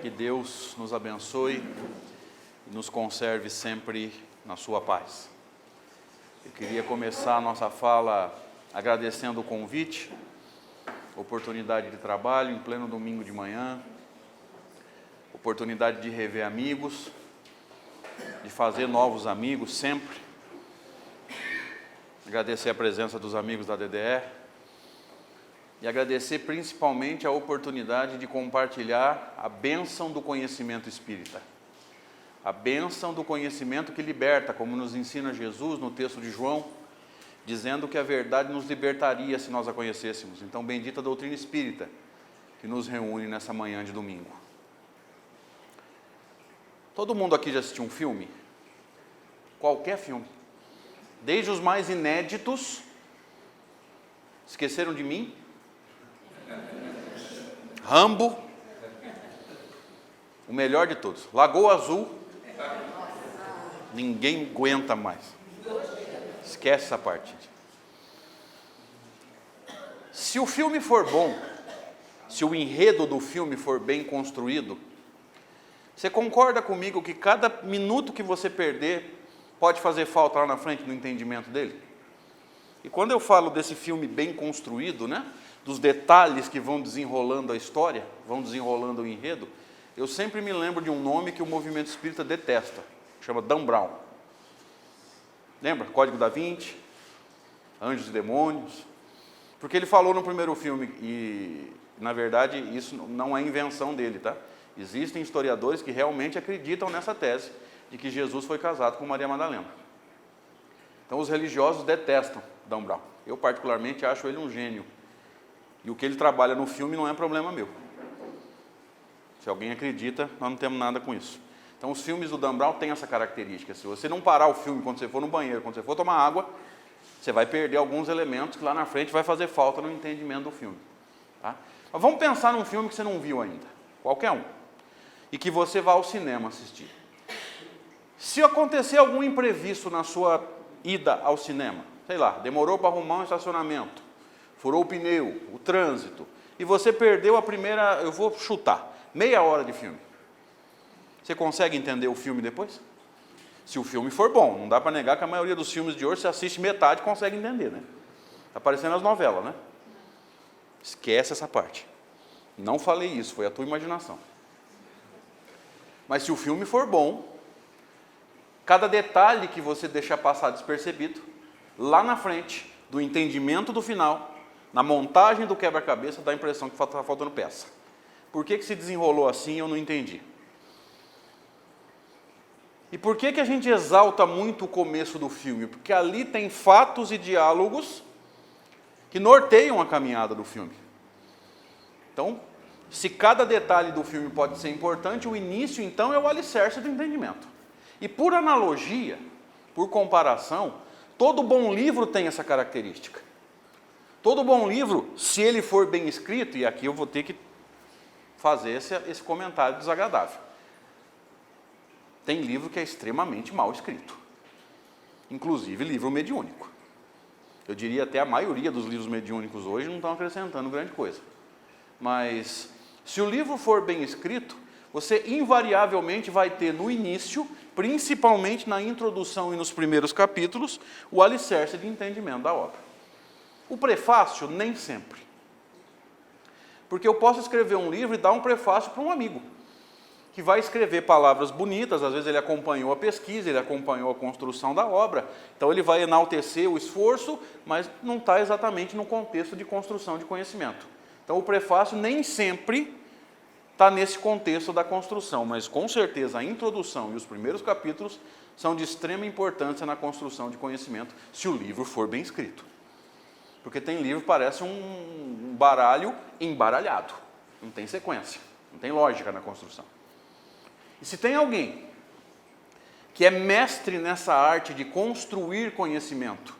Que Deus nos abençoe e nos conserve sempre na sua paz. Eu queria começar a nossa fala agradecendo o convite, oportunidade de trabalho em pleno domingo de manhã, oportunidade de rever amigos, de fazer novos amigos sempre. Agradecer a presença dos amigos da DDE e agradecer principalmente a oportunidade de compartilhar a bênção do conhecimento espírita. A bênção do conhecimento que liberta, como nos ensina Jesus no texto de João, dizendo que a verdade nos libertaria se nós a conhecêssemos. Então, bendita a doutrina espírita que nos reúne nessa manhã de domingo. Todo mundo aqui já assistiu um filme? Qualquer filme. Desde os mais inéditos. Esqueceram de Mim? Rambo, o melhor de todos. Lagoa Azul, ninguém aguenta mais. Esquece essa parte. Se o filme for bom, se o enredo do filme for bem construído, você concorda comigo que cada minuto que você perder pode fazer falta lá na frente no entendimento dele? E quando eu falo desse filme bem construído, né? Dos detalhes que vão desenrolando a história, vão desenrolando o enredo, eu sempre me lembro de um nome que o movimento espírita detesta, chama Dan Brown. Lembra? Código da Vinci, Anjos e Demônios. Porque ele falou no primeiro filme, e na verdade isso não é invenção dele, tá? Existem historiadores que realmente acreditam nessa tese, de que Jesus foi casado com Maria Madalena. Então os religiosos detestam Dan Brown. Eu particularmente acho ele um gênio. E o que ele trabalha no filme não é problema meu. Se alguém acredita, nós não temos nada com isso. Então os filmes do Dan Brown têm essa característica. Se você não parar o filme quando você for no banheiro, quando você for tomar água, você vai perder alguns elementos que lá na frente vai fazer falta no entendimento do filme. Tá? Mas vamos pensar num filme que você não viu ainda. Qualquer um. E que você vá ao cinema assistir. Se acontecer algum imprevisto na sua ida ao cinema, sei lá, demorou para arrumar um estacionamento, furou o pneu, o trânsito, e você perdeu a primeira, eu vou chutar, meia hora de filme. Você consegue entender o filme depois? Se o filme for bom, não dá para negar que a maioria dos filmes de hoje, você assiste metade e consegue entender, né? Está parecendo as novelas, né? Esquece essa parte. Não falei isso, foi a tua imaginação. Mas se o filme for bom, cada detalhe que você deixar passar despercebido, lá na frente, do entendimento do final, na montagem do quebra-cabeça, dá a impressão que está faltando peça. Por que se desenrolou assim, eu não entendi. E por que a gente exalta muito o começo do filme? Porque ali tem fatos e diálogos que norteiam a caminhada do filme. Então, se cada detalhe do filme pode ser importante, o início, então, é o alicerce do entendimento. E por analogia, por comparação, todo bom livro tem essa característica. Todo bom livro, se ele for bem escrito, e aqui eu vou ter que fazer esse comentário desagradável. Tem livro que é extremamente mal escrito. Inclusive livro mediúnico. Eu diria até a maioria dos livros mediúnicos hoje não estão acrescentando grande coisa. Mas se o livro for bem escrito, você invariavelmente vai ter no início, principalmente na introdução e nos primeiros capítulos, o alicerce de entendimento da obra. O prefácio, nem sempre. Porque eu posso escrever um livro e dar um prefácio para um amigo, que vai escrever palavras bonitas, às vezes ele acompanhou a pesquisa, ele acompanhou a construção da obra, então ele vai enaltecer o esforço, mas não está exatamente no contexto de construção de conhecimento. Então o prefácio nem sempre está nesse contexto da construção, mas com certeza a introdução e os primeiros capítulos são de extrema importância na construção de conhecimento, se o livro for bem escrito. Porque tem livro que parece um baralho embaralhado, não tem sequência, não tem lógica na construção. E se tem alguém que é mestre nessa arte de construir conhecimento,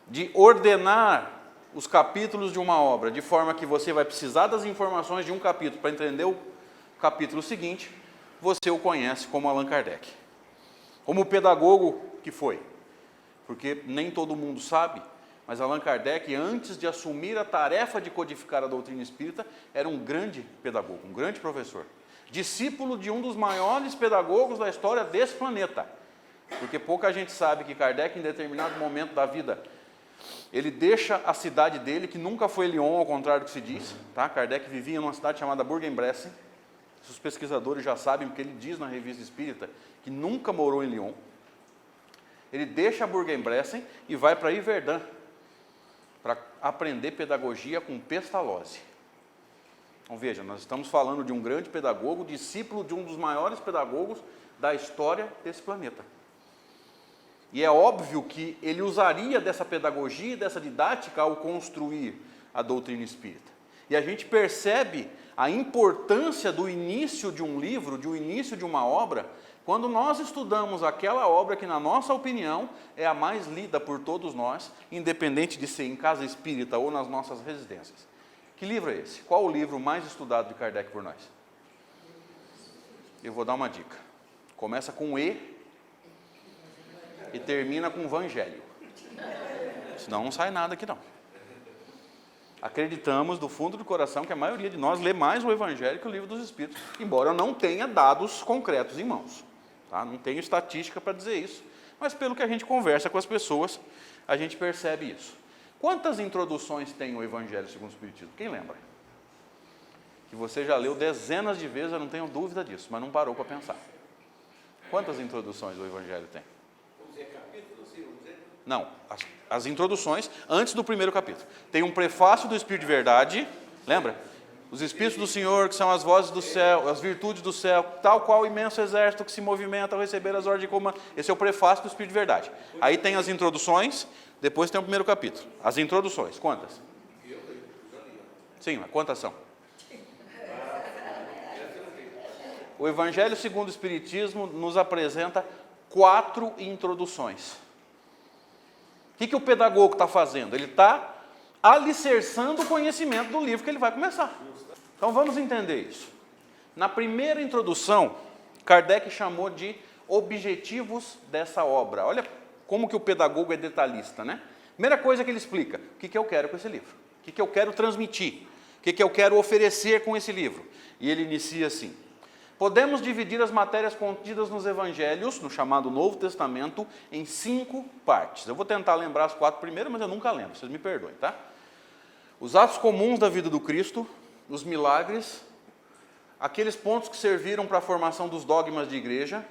de ordenar os capítulos de uma obra, de forma que você vai precisar das informações de um capítulo para entender o capítulo seguinte, você o conhece como Allan Kardec. Como o pedagogo que foi. Porque nem todo mundo sabe, Mas Allan Kardec, antes de assumir a tarefa de codificar a doutrina espírita, era um grande pedagogo, um grande professor. Discípulo de um dos maiores pedagogos da história desse planeta. Porque pouca gente sabe que Kardec, em determinado momento da vida, ele deixa a cidade dele, que nunca foi Lyon, ao contrário do que se diz. Tá? Kardec vivia numa cidade chamada Bourg-en-Bresse. Os pesquisadores já sabem, porque ele diz na Revista Espírita, que nunca morou em Lyon. Ele deixa Bourg-en-Bresse e vai para Yverdun, para aprender pedagogia com Pestalozzi. Então veja, nós estamos falando de um grande pedagogo, discípulo de um dos maiores pedagogos da história desse planeta. E é óbvio que ele usaria dessa pedagogia e dessa didática ao construir a doutrina espírita. E a gente percebe a importância do início de um livro, do início de uma obra, quando nós estudamos aquela obra que, na nossa opinião, é a mais lida por todos nós, independente de ser em casa espírita ou nas nossas residências. Que livro é esse? Qual o livro mais estudado de Kardec por nós? Eu vou dar uma dica. Começa com E e termina com Evangelho. Senão não sai nada aqui não. Acreditamos do fundo do coração que a maioria de nós lê mais o Evangelho que o Livro dos Espíritos, embora eu não tenha dados concretos em mãos. Tá? Não tenho estatística para dizer isso, mas pelo que a gente conversa com as pessoas, a gente percebe isso. Quantas introduções tem o Evangelho segundo o Espiritismo? Quem lembra? Que você já leu dezenas de vezes, eu não tenho dúvida disso, mas não parou para pensar. Quantas introduções o Evangelho tem? Não, as introduções antes do primeiro capítulo. Tem um prefácio do Espírito de Verdade, lembra? Os Espíritos do Senhor, que são as vozes do céu, as virtudes do céu, tal qual o imenso exército que se movimenta ao receber as ordens de comando. Esse é o prefácio do Espírito de Verdade. Aí tem as introduções, depois tem o primeiro capítulo. As introduções, quantas? Sim, mas quantas são? O Evangelho segundo o Espiritismo nos apresenta 4 introduções. O que o pedagogo está fazendo? Ele está alicerçando o conhecimento do livro que ele vai começar. Então vamos entender isso. Na primeira introdução, Kardec chamou de objetivos dessa obra. Olha como que o pedagogo é detalhista, né? Primeira coisa que ele explica, o que eu quero com esse livro? O que eu quero transmitir? O que eu quero oferecer com esse livro? E ele inicia assim: podemos dividir as matérias contidas nos Evangelhos, no chamado Novo Testamento, em 5 partes. Eu vou tentar lembrar as 4 primeiras, mas eu nunca lembro, vocês me perdoem, tá? Os atos comuns da vida do Cristo, os milagres, aqueles pontos que serviram para a formação dos dogmas de igreja,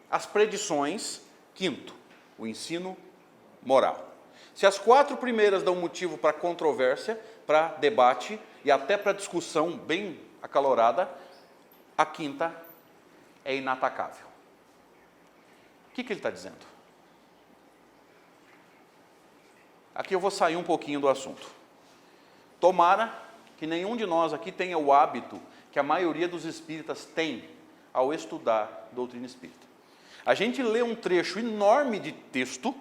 as predições, 5º, o ensino moral. Se as 4 primeiras dão motivo para controvérsia, para debate e até para discussão bem acalorada, a 5ª é inatacável. O que ele está dizendo? Aqui eu vou sair um pouquinho do assunto. Tomara que nenhum de nós aqui tenha o hábito que a maioria dos espíritas tem ao estudar doutrina espírita. A gente lê um trecho enorme de texto,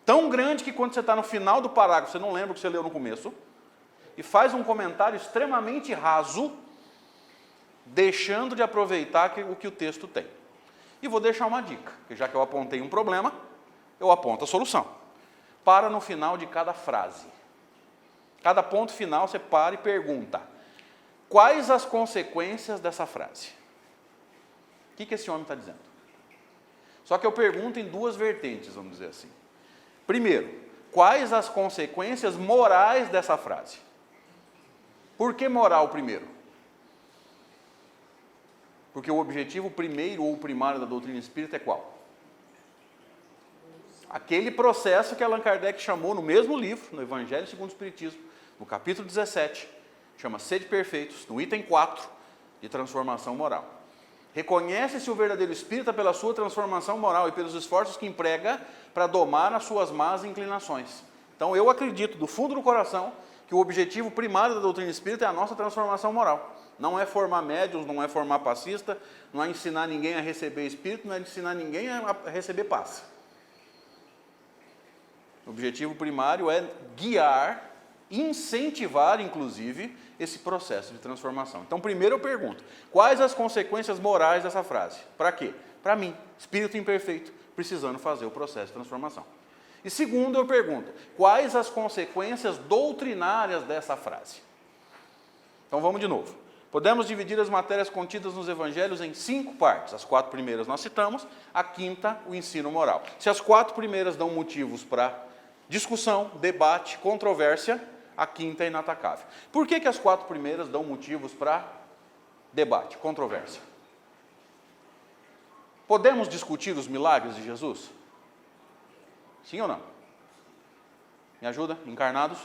tão grande que quando você está no final do parágrafo, você não lembra o que você leu no começo, e faz um comentário extremamente raso, deixando de aproveitar o que o texto tem. E vou deixar uma dica, que já que eu apontei um problema, eu aponto a solução. Para no final de cada frase. Cada ponto final você para e pergunta: quais as consequências dessa frase? O que esse homem está dizendo? Só que eu pergunto em 2 vertentes, vamos dizer assim. Primeiro, quais as consequências morais dessa frase? Por que moral primeiro? Porque o objetivo primeiro ou primário da doutrina espírita é qual? Aquele processo que Allan Kardec chamou no mesmo livro, no Evangelho segundo o Espiritismo, no capítulo 17, chama Sede Perfeitos, no item 4, de transformação moral. Reconhece-se o verdadeiro espírita pela sua transformação moral e pelos esforços que emprega para domar as suas más inclinações. Então eu acredito do fundo do coração que o objetivo primário da doutrina espírita é a nossa transformação moral. Não é formar médiuns, não é formar passista, não é ensinar ninguém a receber espírito, não é ensinar ninguém a receber paz. O objetivo primário é guiar, incentivar, inclusive, esse processo de transformação. Então, primeiro eu pergunto, quais as consequências morais dessa frase? Para quê? Para mim, espírito imperfeito, precisando fazer o processo de transformação. E segundo, eu pergunto, quais as consequências doutrinárias dessa frase? Então vamos de novo. Podemos dividir as matérias contidas nos evangelhos em 5 partes. As 4 primeiras nós citamos, a quinta, o ensino moral. Se as 4 primeiras dão motivos para discussão, debate, controvérsia, a quinta é inatacável. Por que as 4 primeiras dão motivos para debate, controvérsia? Podemos discutir os milagres de Jesus? Sim ou não? Me ajuda? Encarnados?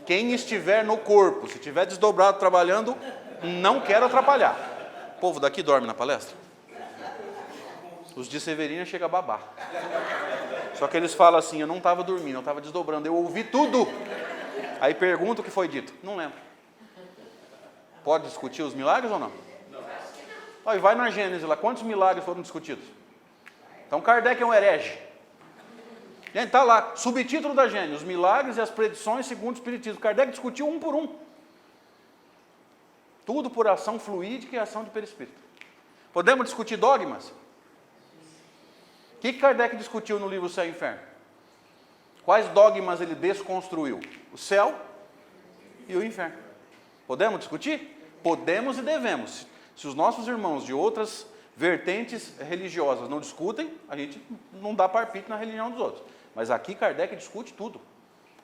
Quem estiver no corpo, se estiver desdobrado trabalhando, não quero atrapalhar. O povo daqui dorme na palestra? Os de Severina chegam a babar. Só que eles falam assim, eu não estava dormindo, eu estava desdobrando, eu ouvi tudo. Aí pergunta o que foi dito. Não lembro. Pode discutir os milagres ou não? Olha, vai na Gênesis lá, quantos milagres foram discutidos? Então Kardec é um herege. Gente, está lá, subtítulo da Gênesis, os milagres e as predições segundo o Espiritismo. Kardec discutiu um por um. Tudo por ação fluídica e ação de perispírito. Podemos discutir dogmas? O que Kardec discutiu no livro Céu e Inferno? Quais dogmas ele desconstruiu? O céu e o inferno. Podemos discutir? Podemos e devemos. Se os nossos irmãos de outras vertentes religiosas não discutem, a gente não dá palpite na religião dos outros. Mas aqui Kardec discute tudo,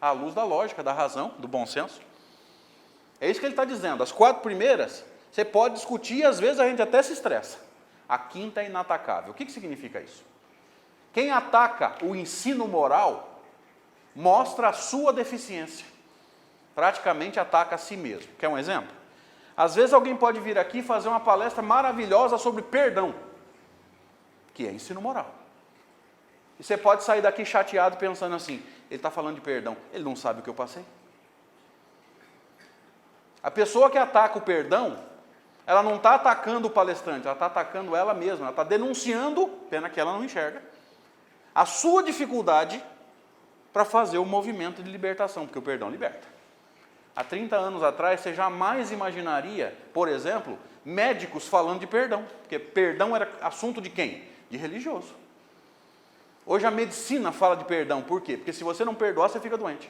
à luz da lógica, da razão, do bom senso. É isso que ele está dizendo. As 4 primeiras, você pode discutir e às vezes a gente até se estressa. A quinta é inatacável. O que significa isso? Quem ataca o ensino moral mostra a sua deficiência. Praticamente ataca a si mesmo. Quer um exemplo? Às vezes alguém pode vir aqui e fazer uma palestra maravilhosa sobre perdão, que é ensino moral. E você pode sair daqui chateado pensando assim, ele está falando de perdão, ele não sabe o que eu passei. A pessoa que ataca o perdão, ela não está atacando o palestrante, ela está atacando ela mesma, ela está denunciando, pena que ela não enxerga, a sua dificuldade para fazer o movimento de libertação, porque o perdão liberta. Há 30 anos atrás, você jamais imaginaria, por exemplo, médicos falando de perdão, porque perdão era assunto de quem? De religioso. Hoje a medicina fala de perdão, por quê? Porque se você não perdoar, você fica doente.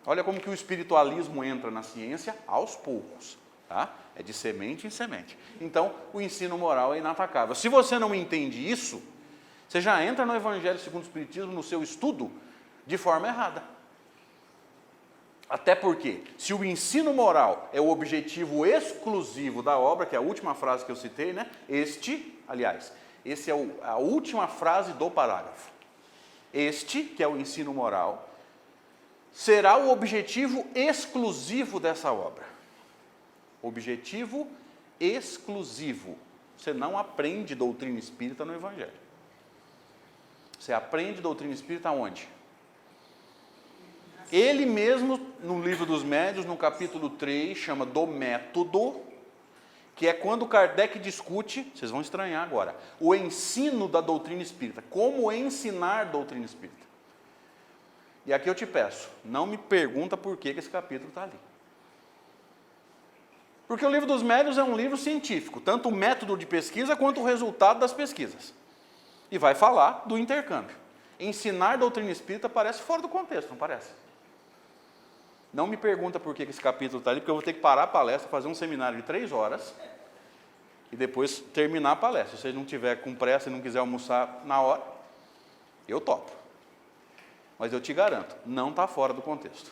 Olha como que o espiritualismo entra na ciência aos poucos, tá? É de semente em semente. Então, o ensino moral é inatacável. Se você não entende isso, você já entra no Evangelho segundo o Espiritismo, no seu estudo, de forma errada. Até porque, se o ensino moral é o objetivo exclusivo da obra, que é a última frase que eu citei, né? Essa é a última frase do parágrafo. Este, que é o ensino moral, será o objetivo exclusivo dessa obra. Objetivo exclusivo. Você não aprende doutrina espírita no Evangelho. Você aprende doutrina espírita onde? Ele mesmo, no Livro dos Médiuns, no capítulo 3, chama do método, que é quando Kardec discute, vocês vão estranhar agora, o ensino da doutrina espírita, como ensinar doutrina espírita. E aqui eu te peço, não me pergunta por que esse capítulo está ali. Porque o Livro dos Médiuns é um livro científico, tanto o método de pesquisa quanto o resultado das pesquisas. E vai falar do intercâmbio. Ensinar doutrina espírita parece fora do contexto, não parece? Não me pergunta por que esse capítulo está ali, porque eu vou ter que parar a palestra, fazer um seminário de 3 horas e depois terminar a palestra. Se você não tiver com pressa e não quiser almoçar na hora, eu topo. Mas eu te garanto, não está fora do contexto.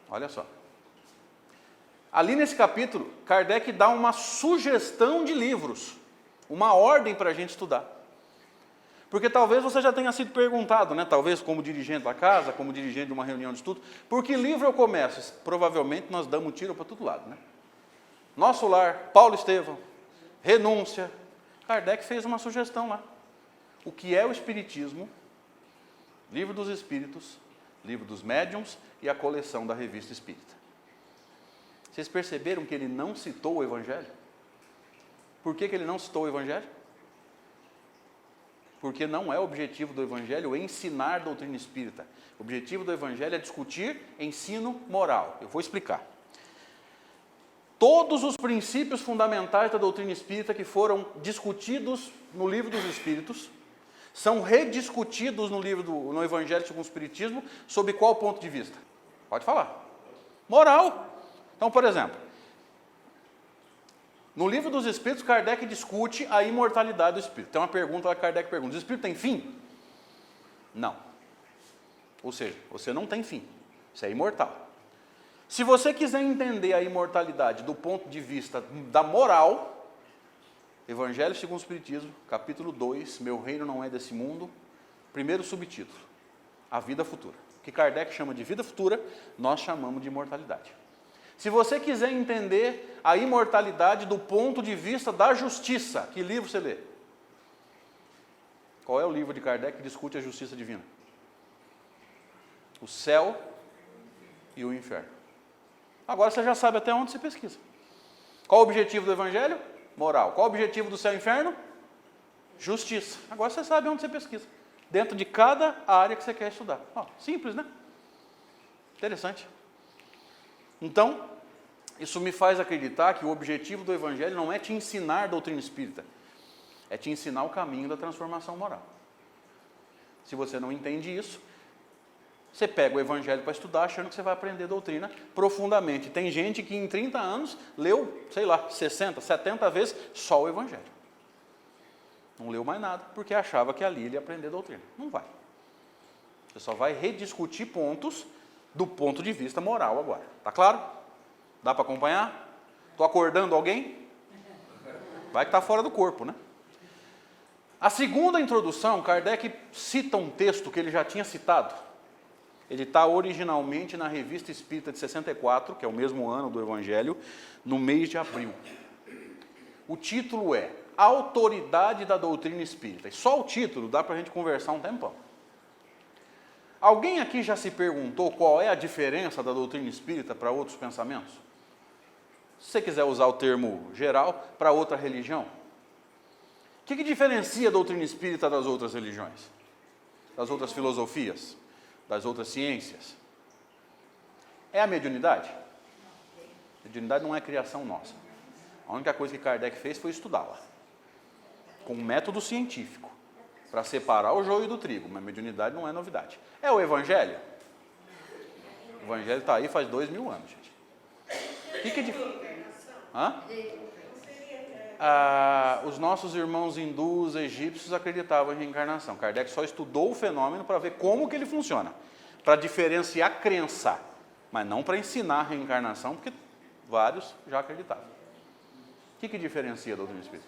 Olha só. Ali nesse capítulo, Kardec dá uma sugestão de livros, uma ordem para a gente estudar. Porque talvez você já tenha sido perguntado, né? Talvez como dirigente da casa, como dirigente de uma reunião de estudo, por que livro eu começo? Provavelmente nós damos tiro para todo lado, né? Nosso Lar, Paulo Estevão, Renúncia. Kardec fez uma sugestão lá. O que é o Espiritismo? Livro dos Espíritos, Livro dos Médiuns e a coleção da Revista Espírita. Vocês perceberam que ele não citou o Evangelho? Por que ele não citou o Evangelho? Porque não é o objetivo do Evangelho ensinar doutrina espírita. O objetivo do Evangelho é discutir ensino moral. Eu vou explicar. todos os princípios fundamentais da doutrina espírita que foram discutidos no Livro dos Espíritos, são rediscutidos no Evangelho segundo o Espiritismo, sob qual ponto de vista? Pode falar. Moral. Então, por exemplo, no Livro dos Espíritos, Kardec discute a imortalidade do espírito. Tem uma pergunta lá que Kardec pergunta: o espírito tem fim? Não. Ou seja, você não tem fim. Você é imortal. Se você quiser entender a imortalidade do ponto de vista da moral, Evangelho segundo o Espiritismo, capítulo 2, Meu reino não é desse mundo, primeiro subtítulo, a vida futura. O que Kardec chama de vida futura, nós chamamos de imortalidade. Se você quiser entender a imortalidade do ponto de vista da justiça, que livro você lê? Qual é o livro de Kardec que discute a justiça divina? O céu e o inferno. Agora você já sabe até onde você pesquisa. Qual o objetivo do Evangelho? Moral. Qual o objetivo do céu e inferno? Justiça. Agora você sabe onde você pesquisa. Dentro de cada área que você quer estudar. Ó, simples, né? Interessante. Então, isso me faz acreditar que o objetivo do Evangelho não é te ensinar doutrina espírita, é te ensinar o caminho da transformação moral. Se você não entende isso, você pega o Evangelho para estudar achando que você vai aprender doutrina profundamente. Tem gente que em 30 anos leu, sei lá, 60, 70 vezes só o Evangelho. Não leu mais nada, porque achava que ali ele ia aprender doutrina. Não vai. Você só vai rediscutir pontos do ponto de vista moral agora. Tá claro? Dá para acompanhar? Estou acordando alguém? Vai que está fora do corpo, né? A segunda introdução, Kardec cita um texto que ele já tinha citado. Ele está originalmente na Revista Espírita de 64, que é o mesmo ano do Evangelho, no mês de abril. O título é Autoridade da Doutrina Espírita. E só o título dá para a gente conversar um tempão. Alguém aqui já se perguntou qual é a diferença da doutrina espírita para outros pensamentos? Se você quiser usar o termo geral, para outra religião. O que diferencia a doutrina espírita das outras religiões? Das outras filosofias? Das outras ciências? É a mediunidade? A mediunidade não é criação nossa. A única coisa que Kardec fez foi estudá-la, com um método científico, para separar o joio do trigo, mas a mediunidade não é novidade. É o Evangelho? O Evangelho está aí faz 2000 anos, gente. O que Hã? Os nossos irmãos hindus, egípcios, acreditavam em reencarnação. Kardec só estudou o fenômeno para ver como que ele funciona, para diferenciar a crença, mas não para ensinar a reencarnação, porque vários já acreditavam. O que diferencia a doutrina espírita?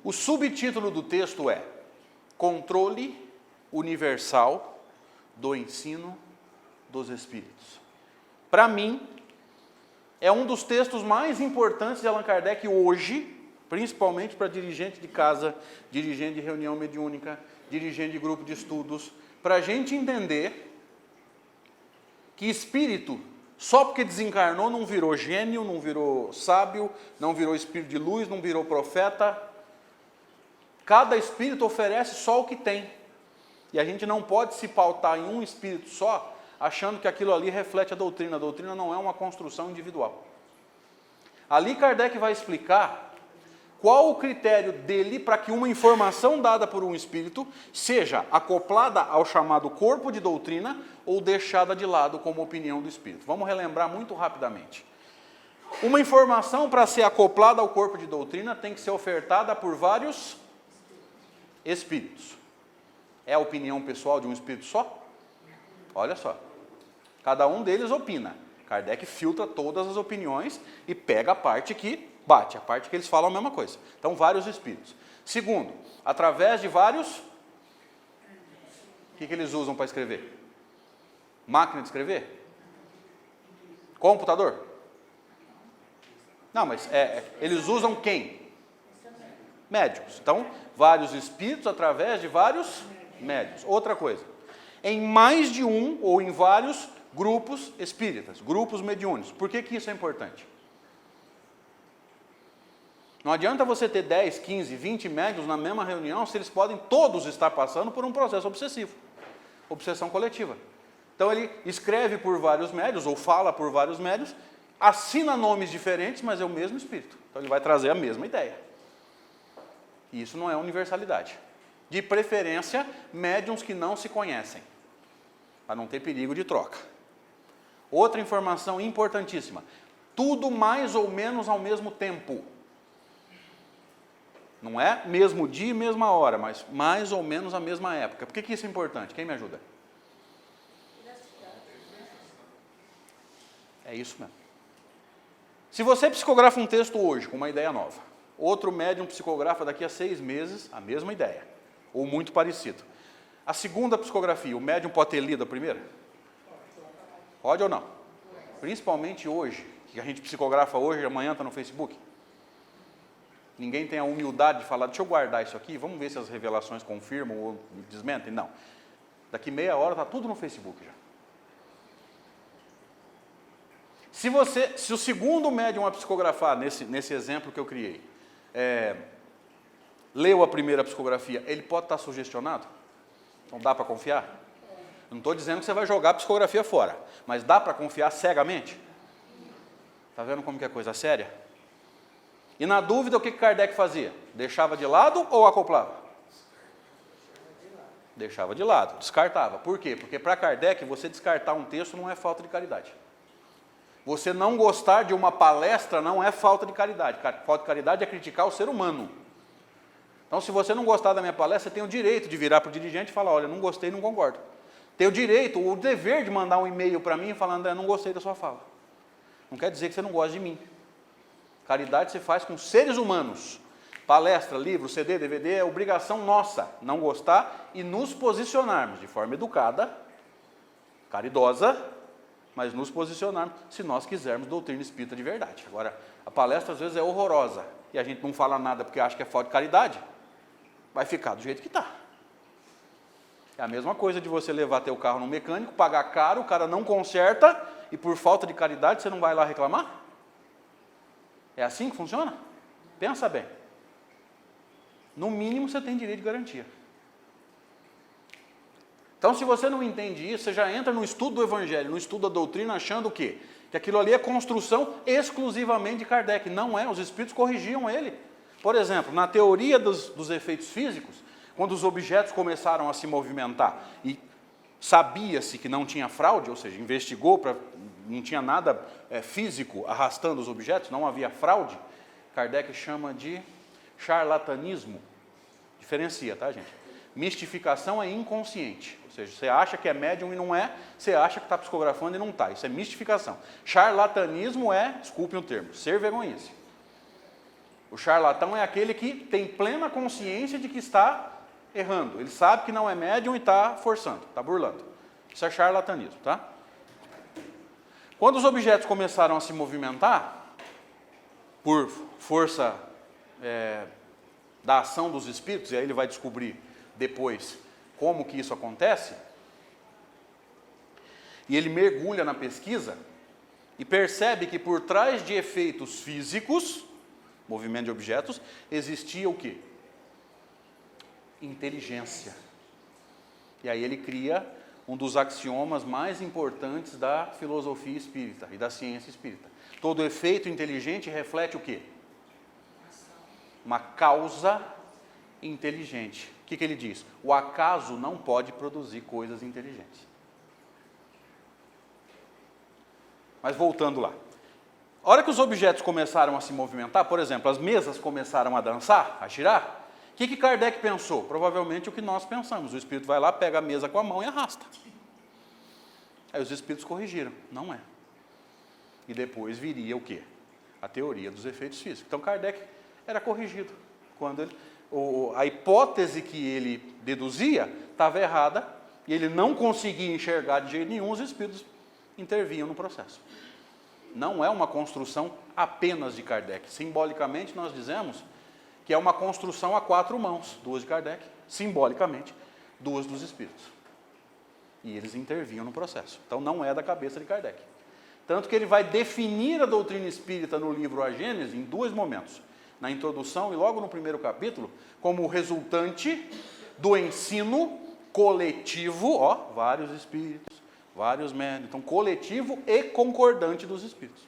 O subtítulo do texto é Controle Universal do Ensino dos Espíritos. Para mim, é um dos textos mais importantes de Allan Kardec hoje, principalmente para dirigente de casa, dirigente de reunião mediúnica, dirigente de grupo de estudos, para a gente entender que espírito, só porque desencarnou, não virou gênio, não virou sábio, não virou espírito de luz, não virou profeta. Cada espírito oferece só o que tem. E a gente não pode se pautar em um espírito só, achando que aquilo ali reflete a doutrina. A doutrina não é uma construção individual. Ali Kardec vai explicar qual o critério dele para que uma informação dada por um espírito seja acoplada ao chamado corpo de doutrina ou deixada de lado como opinião do espírito. Vamos relembrar muito rapidamente. Uma informação, para ser acoplada ao corpo de doutrina, tem que ser ofertada por vários espíritos. É a opinião pessoal de um espírito só? Olha só. Cada um deles opina. Kardec filtra todas as opiniões e pega a parte que bate, a parte que eles falam a mesma coisa. Então, vários espíritos. Segundo, através de vários... O que eles usam para escrever? Máquina de escrever? Computador? Não, mas eles usam quem? Médicos. Então, vários espíritos através de vários médios. Outra coisa, em mais de um ou em vários grupos espíritas, grupos mediúnicos. Por que isso é importante? Não adianta você ter 10, 15, 20 médiuns na mesma reunião se eles podem todos estar passando por um processo obsessivo, obsessão coletiva. Então ele escreve por vários médios, ou fala por vários médios, assina nomes diferentes, mas é o mesmo espírito. Então ele vai trazer a mesma ideia. E isso não é universalidade. De preferência, médiuns que não se conhecem, para não ter perigo de troca. Outra informação importantíssima, tudo mais ou menos ao mesmo tempo. Não é mesmo dia e mesma hora, mas mais ou menos a mesma época. Por que isso é importante? Quem me ajuda? É isso mesmo. Se você psicografa um texto hoje com uma ideia nova, outro médium psicografa daqui a 6 meses a mesma ideia, ou muito parecido. A segunda psicografia, o médium pode ter lido a primeira? Pode ou não? Principalmente hoje, que a gente psicografa hoje e amanhã está no Facebook. Ninguém tem a humildade de falar, deixa eu guardar isso aqui, vamos ver se as revelações confirmam ou desmentem. Não. Daqui meia hora está tudo no Facebook já. Se o segundo médium a psicografar, nesse exemplo que eu criei, leu a primeira psicografia, ele pode estar sugestionado? Então dá para confiar? Eu não estou dizendo que você vai jogar a psicografia fora, mas dá para confiar cegamente? Está vendo como que é coisa séria? E na dúvida, o que Kardec fazia? Deixava de lado ou acoplava? Deixava de lado, descartava. Por quê? Porque para Kardec, você descartar um texto não é falta de caridade. Você não gostar de uma palestra não é falta de caridade. Falta de caridade é criticar o ser humano. Então, se você não gostar da minha palestra, você tem o direito de virar para o dirigente e falar, olha, não gostei, não concordo. Tem o direito, o dever de mandar um e-mail para mim falando, não gostei da sua fala. Não quer dizer que você não gosta de mim. Caridade se faz com seres humanos. Palestra, livro, CD, DVD, é obrigação nossa não gostar e nos posicionarmos de forma educada, caridosa, mas nos posicionarmos se nós quisermos doutrina espírita de verdade. Agora, a palestra às vezes é horrorosa e a gente não fala nada porque acha que é falta de caridade, vai ficar do jeito que está. É a mesma coisa de você levar teu carro no mecânico, pagar caro, o cara não conserta e por falta de caridade você não vai lá reclamar? É assim que funciona? Pensa bem. No mínimo você tem direito de garantia. Então, se você não entende isso, você já entra no estudo do Evangelho, no estudo da doutrina, achando o quê? Que aquilo ali é construção exclusivamente de Kardec. Não é, os espíritos corrigiam ele. Por exemplo, na teoria dos efeitos físicos, quando os objetos começaram a se movimentar e sabia-se que não tinha fraude, ou seja, investigou, não tinha nada físico arrastando os objetos, não havia fraude, Kardec chama de charlatanismo. Diferencia, tá, gente? Mistificação é inconsciente, ou seja, você acha que é médium e não é, você acha que está psicografando e não está, isso é mistificação. Charlatanismo é, desculpem o termo, ser vergonhice. O charlatão é aquele que tem plena consciência de que está errando, ele sabe que não é médium e está forçando, está burlando. Isso é charlatanismo, tá? Quando os objetos começaram a se movimentar, por força da ação dos espíritos, e aí ele vai descobrir depois como que isso acontece, e ele mergulha na pesquisa e percebe que por trás de efeitos físicos, movimento de objetos, existia o quê? Inteligência. E aí ele cria um dos axiomas mais importantes da filosofia espírita e da ciência espírita. Todo efeito inteligente reflete o quê? Uma causa inteligente. O que ele diz? O acaso não pode produzir coisas inteligentes. Mas voltando lá. A hora que os objetos começaram a se movimentar, por exemplo, as mesas começaram a dançar, a girar, o que Kardec pensou? Provavelmente o que nós pensamos. O espírito vai lá, pega a mesa com a mão e arrasta. Aí os espíritos corrigiram. Não é. E depois viria o quê? A teoria dos efeitos físicos. Então Kardec era corrigido. Quando a hipótese que ele deduzia estava errada e ele não conseguia enxergar de jeito nenhum, os espíritos intervinham no processo. Não é uma construção apenas de Kardec. Simbolicamente nós dizemos que é uma construção a 4 mãos, 2 de Kardec, simbolicamente, 2 dos espíritos. E eles intervinham no processo. Então não é da cabeça de Kardec. Tanto que ele vai definir a doutrina espírita no livro A Gênese em 2 momentos. Na introdução e logo no primeiro capítulo, como resultante do ensino coletivo, vários espíritos, Vários médios. Então, coletivo e concordante dos Espíritos.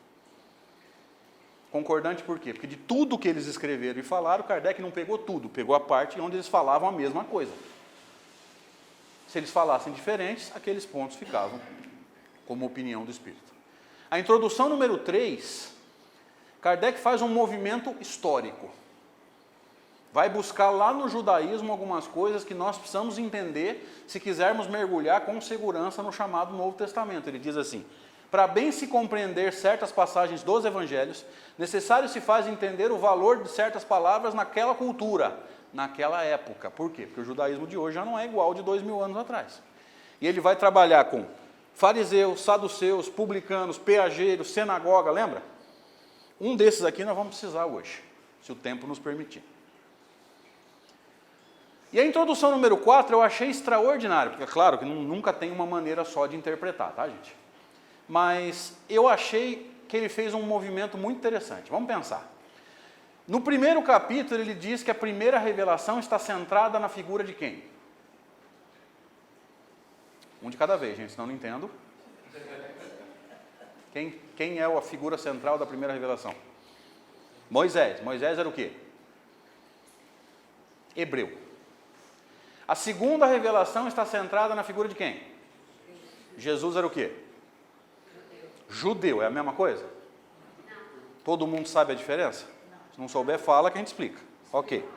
Concordante por quê? Porque de tudo que eles escreveram e falaram, Kardec não pegou tudo, pegou a parte onde eles falavam a mesma coisa. Se eles falassem diferentes, aqueles pontos ficavam como opinião do Espírito. A introdução número 3, Kardec faz um movimento histórico. Vai buscar lá no judaísmo algumas coisas que nós precisamos entender se quisermos mergulhar com segurança no chamado Novo Testamento. Ele diz assim: para bem se compreender certas passagens dos evangelhos, necessário se faz entender o valor de certas palavras naquela cultura, naquela época. Por quê? Porque o judaísmo de hoje já não é igual ao de 2000 anos atrás. E ele vai trabalhar com fariseus, saduceus, publicanos, peageiros, sinagoga, lembra? Um desses aqui nós vamos precisar hoje, se o tempo nos permitir. E a introdução número 4 eu achei extraordinário, porque é claro que nunca tem uma maneira só de interpretar, tá, gente? Mas eu achei que ele fez um movimento muito interessante. Vamos pensar. No primeiro capítulo ele diz que a primeira revelação está centrada na figura de quem? Um de cada vez, gente, senão não entendo. Quem é a figura central da primeira revelação? Moisés. Moisés era o quê? Hebreu. A segunda revelação está centrada na figura de quem? Jesus era o quê? Judeu. É a mesma coisa? Todo mundo sabe a diferença? Se não souber, fala que a gente explica. Ok.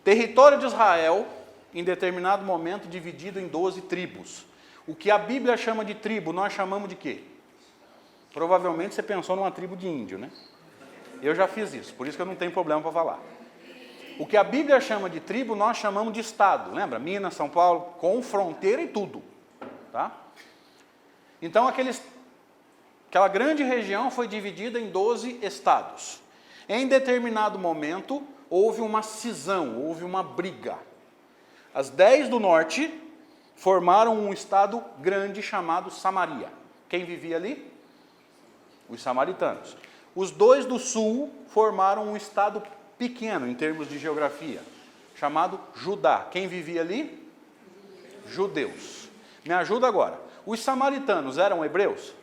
Território de Israel, em determinado momento, dividido em 12 tribos. O que a Bíblia chama de tribo, nós chamamos de quê? Provavelmente você pensou numa tribo de índio, né? Eu já fiz isso, por isso que eu não tenho problema para falar. O que a Bíblia chama de tribo, nós chamamos de estado. Lembra? Minas, São Paulo, com fronteira e tudo. Tá? Então, aquela grande região foi dividida em 12 estados. Em determinado momento, houve uma cisão, houve uma briga. As 10 do norte formaram um estado grande chamado Samaria. Quem vivia ali? Os samaritanos. Os 2 do sul formaram um estado pequeno em termos de geografia, chamado Judá. Quem vivia ali? Judeus. Me ajuda agora. Os samaritanos eram hebreus?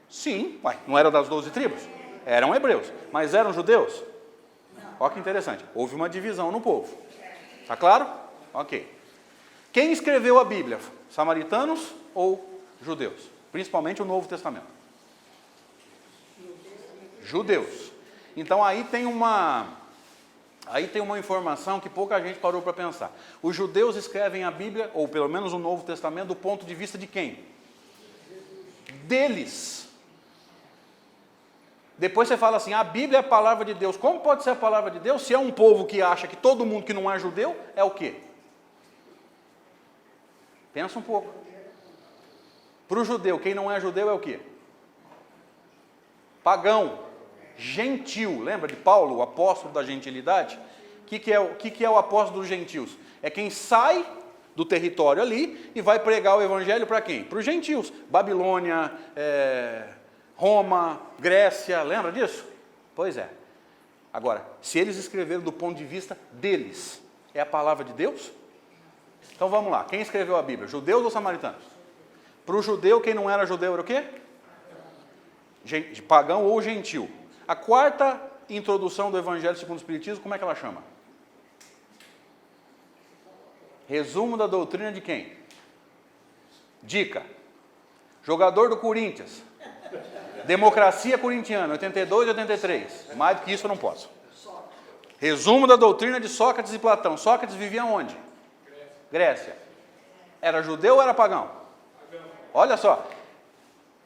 Sim. Não eram das 12 tribos? Eram hebreus. Mas eram judeus? Olha que interessante. Houve uma divisão no povo. Tá claro? Ok. Quem escreveu a Bíblia? Samaritanos ou judeus? Principalmente o Novo Testamento. Judeus. Então aí tem uma informação que pouca gente parou para pensar. Os judeus escrevem a Bíblia, ou pelo menos o Novo Testamento, do ponto de vista de quem? Deles. Depois você fala assim, a Bíblia é a palavra de Deus. Como pode ser a palavra de Deus se é um povo que acha que todo mundo que não é judeu é o quê? Pensa um pouco. Para o judeu, quem não é judeu é o quê? Pagão. Gentil, lembra de Paulo, o apóstolo da gentilidade? O que é o apóstolo dos gentios? É quem sai do território ali e vai pregar o evangelho para quem? Para os gentios. Babilônia, Roma, Grécia, lembra disso? Pois é. Agora, se eles escreveram do ponto de vista deles, é a palavra de Deus? Então vamos lá, quem escreveu a Bíblia? Judeus ou samaritanos? Para o judeu, quem não era judeu era o quê? Pagão ou gentil. A quarta introdução do Evangelho segundo o Espiritismo, como é que ela chama? Resumo da doutrina de quem? Dica. Jogador do Corinthians. Democracia corintiana, 82 e 83. Mais do que isso eu não posso. Resumo da doutrina de Sócrates e Platão. Sócrates vivia onde? Grécia. Era judeu ou era pagão? Olha só.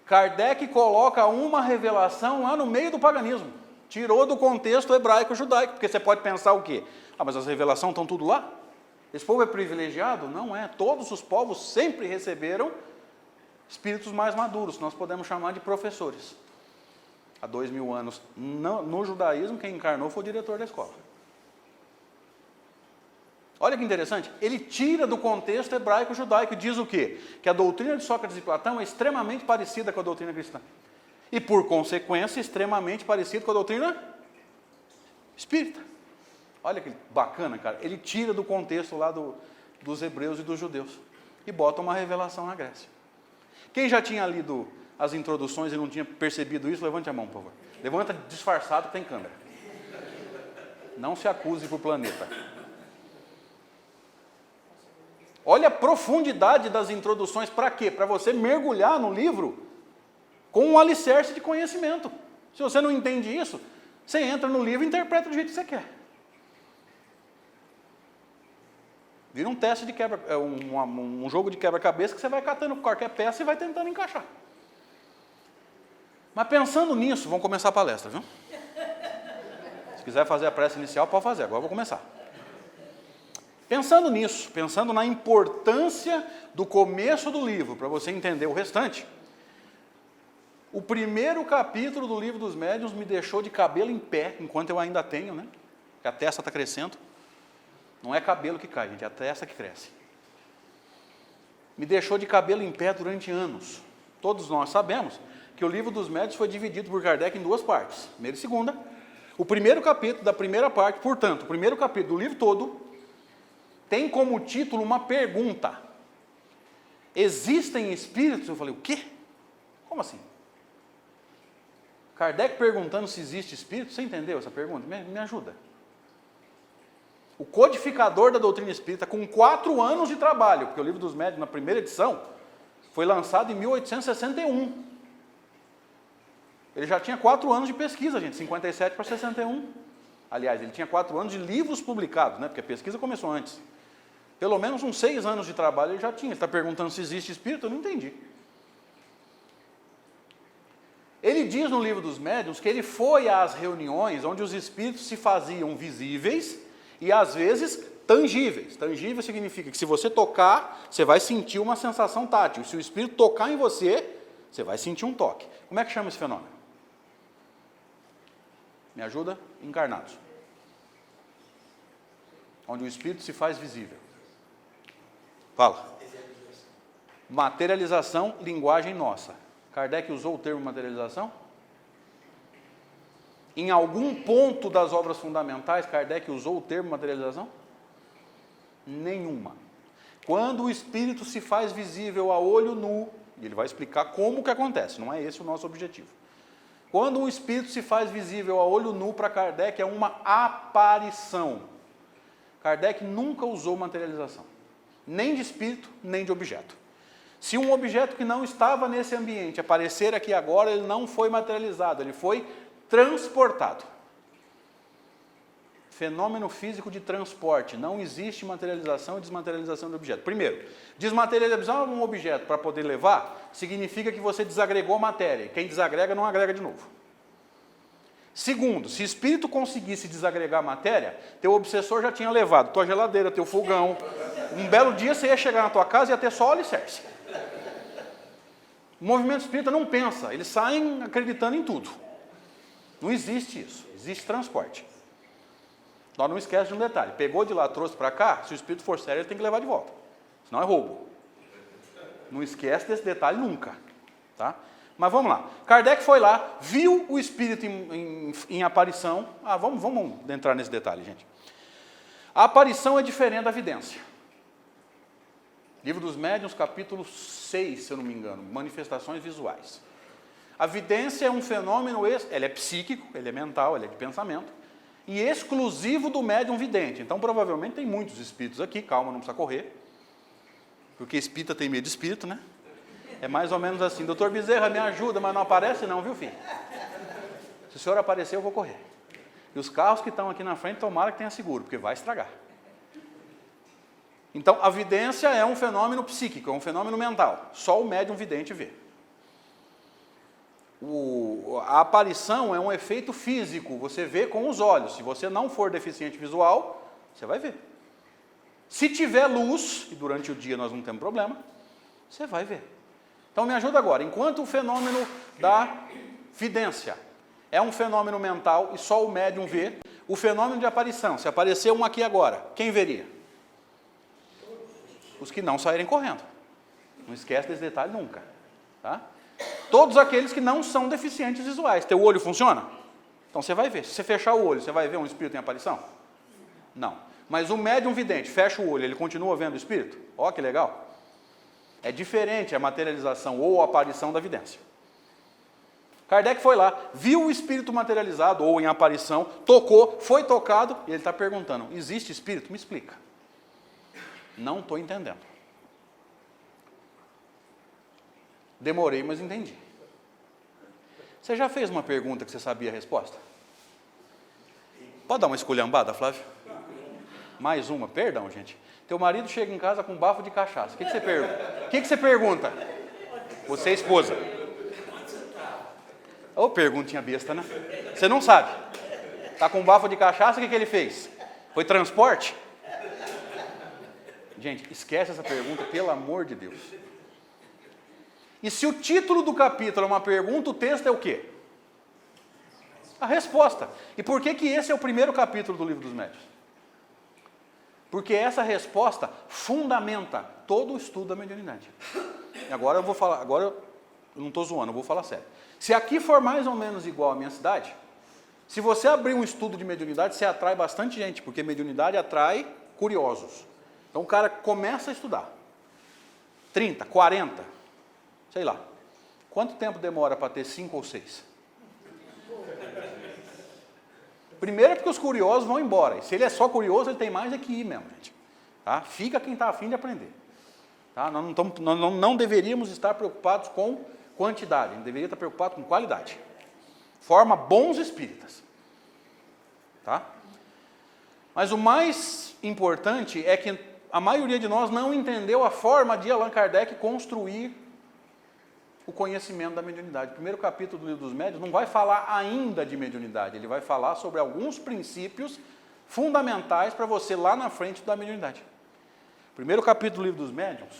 Kardec coloca uma revelação lá no meio do paganismo. Tirou do contexto hebraico-judaico, porque você pode pensar o quê? Mas as revelações estão tudo lá? Esse povo é privilegiado? Não é. Todos os povos sempre receberam espíritos mais maduros, nós podemos chamar de professores. Há 2000 anos, no judaísmo, quem encarnou foi o diretor da escola. Olha que interessante, ele tira do contexto hebraico-judaico e diz o quê? Que a doutrina de Sócrates e Platão é extremamente parecida com a doutrina cristã. E, por consequência, extremamente parecida com a doutrina espírita. Olha que bacana, cara. Ele tira do contexto lá dos hebreus e dos judeus. e botam uma revelação na Grécia. Quem já tinha lido as introduções e não tinha percebido isso, levante a mão, por favor. Levanta disfarçado que tem câmera. Não se acuse para o planeta. Olha a profundidade das introduções, para quê? Para você mergulhar no livro com um alicerce de conhecimento. Se você não entende isso, você entra no livro e interpreta do jeito que você quer. Vira um teste de quebra, um jogo de quebra-cabeça que você vai catando qualquer peça e vai tentando encaixar. Mas pensando nisso, vamos começar a palestra, viu? Se quiser fazer a prece inicial, pode fazer, agora eu vou começar. Pensando nisso, pensando na importância do começo do livro, para você entender o restante, o primeiro capítulo do livro dos médiuns me deixou de cabelo em pé, enquanto eu ainda tenho, né? Porque a testa está crescendo. Não é cabelo que cai, gente, é a testa que cresce. Me deixou de cabelo em pé durante anos. Todos nós sabemos que o livro dos médiuns foi dividido por Kardec em duas partes, primeira e segunda. O primeiro capítulo da primeira parte, portanto, o primeiro capítulo do livro todo, tem como título uma pergunta. Existem espíritos? Eu falei, o quê? Como assim? Kardec perguntando se existe espírito, você entendeu essa pergunta? Me ajuda. O codificador da doutrina espírita, com 4 anos de trabalho, porque o livro dos médiuns, na primeira edição, foi lançado em 1861. Ele já tinha 4 anos de pesquisa, gente, 57 para 61. Aliás, ele tinha 4 anos de livros publicados, né, porque a pesquisa começou antes. Pelo menos uns 6 anos de trabalho ele já tinha. Ele está perguntando se existe espírito, eu não entendi. Ele diz no livro dos médiuns que ele foi às reuniões onde os espíritos se faziam visíveis e às vezes tangíveis. Tangível significa que se você tocar, você vai sentir uma sensação tátil. Se o espírito tocar em você, você vai sentir um toque. Como é que chama esse fenômeno? Me ajuda? Encarnados. Onde o espírito se faz visível. Fala. Materialização, linguagem nossa. Kardec usou o termo materialização? Em algum ponto das obras fundamentais, Kardec usou o termo materialização? Nenhuma. Quando o espírito se faz visível a olho nu, e ele vai explicar como que acontece, não é esse o nosso objetivo. Quando o espírito se faz visível a olho nu para Kardec, é uma aparição. Kardec nunca usou materialização, nem de espírito, nem de objeto. Se um objeto que não estava nesse ambiente aparecer aqui agora, ele não foi materializado, ele foi transportado. Fenômeno físico de transporte. Não existe materialização e desmaterialização de objeto. Primeiro, desmaterializar um objeto para poder levar, significa que você desagregou matéria. Quem desagrega não agrega de novo. Segundo, se espírito conseguisse desagregar matéria, teu obsessor já tinha levado tua geladeira, teu fogão. Um belo dia você ia chegar na tua casa e ia ter só o alicerce. O movimento espírita não pensa, eles saem acreditando em tudo. Não existe isso, existe transporte. Nós não esquece de um detalhe, pegou de lá, trouxe para cá, se o espírito for sério, ele tem que levar de volta, senão é roubo. Não esquece desse detalhe nunca. Tá? Mas vamos lá, Kardec foi lá, viu o espírito em aparição. Vamos entrar nesse detalhe, gente. A aparição é diferente da vidência. Livro dos Médiuns, capítulo 6, se eu não me engano, manifestações visuais. A vidência é um fenômeno, ele é psíquico, ele é mental, ele é de pensamento, e exclusivo do médium vidente. Então, provavelmente, tem muitos espíritos aqui, calma, não precisa correr, porque espírita tem medo de espírito, né? É mais ou menos assim, doutor Bezerra, me ajuda, mas não aparece não, viu, filho? Se o senhor aparecer, eu vou correr. E os carros que estão aqui na frente, tomara que tenha seguro, porque vai estragar. Então, a vidência é um fenômeno psíquico, é um fenômeno mental. Só o médium vidente vê. A aparição é um efeito físico, você vê com os olhos. Se você não for deficiente visual, você vai ver. Se tiver luz, e durante o dia nós não temos problema, você vai ver. Então, me ajuda agora. Enquanto o fenômeno da vidência é um fenômeno mental e só o médium vê, o fenômeno de aparição, se aparecer um aqui agora, quem veria? Os que não saírem correndo. Não esquece desse detalhe nunca. Tá? Todos aqueles que não são deficientes visuais. Teu olho funciona? Então você vai ver. Se você fechar o olho, você vai ver um espírito em aparição? Não. Mas o médium vidente fecha o olho, ele continua vendo o espírito? Ó, que legal. É diferente a materialização ou a aparição da vidência. Kardec foi lá, viu o espírito materializado ou em aparição, tocou, foi tocado, e ele está perguntando, existe espírito? Me explica. Não estou entendendo. Demorei, mas entendi. Você já fez uma pergunta que você sabia a resposta? Pode dar uma esculhambada, Flávio? Mais uma, perdão, gente. Teu marido chega em casa com um bafo de cachaça. O que você pergunta? O que você pergunta? Você é esposa. Ô, perguntinha besta, né? Você não sabe. Está com um bafo de cachaça, o que ele fez? Foi transporte? Gente, esquece essa pergunta, pelo amor de Deus. E se o título do capítulo é uma pergunta, o texto é o quê? A resposta. E por que esse é o primeiro capítulo do Livro dos Médiuns? Porque essa resposta fundamenta todo o estudo da mediunidade. E agora eu vou falar, agora eu não estou zoando, eu vou falar sério. Se aqui for mais ou menos igual à minha cidade, se você abrir um estudo de mediunidade, você atrai bastante gente, porque mediunidade atrai curiosos. Então o cara começa a estudar. 30, 40, sei lá. Quanto tempo demora para ter 5 ou 6? Primeiro é porque os curiosos vão embora. E se ele é só curioso, ele tem mais é que ir mesmo, gente. Tá? Fica quem está afim de aprender. Tá? Nós não deveríamos estar preocupados com quantidade, a gente deveria estar preocupado com qualidade. Forma bons espíritas. Tá? Mas o mais importante é que a maioria de nós não entendeu a forma de Allan Kardec construir o conhecimento da mediunidade. O primeiro capítulo do Livro dos Médiuns não vai falar ainda de mediunidade, ele vai falar sobre alguns princípios fundamentais para você lá na frente estudar mediunidade. O primeiro capítulo do Livro dos Médiuns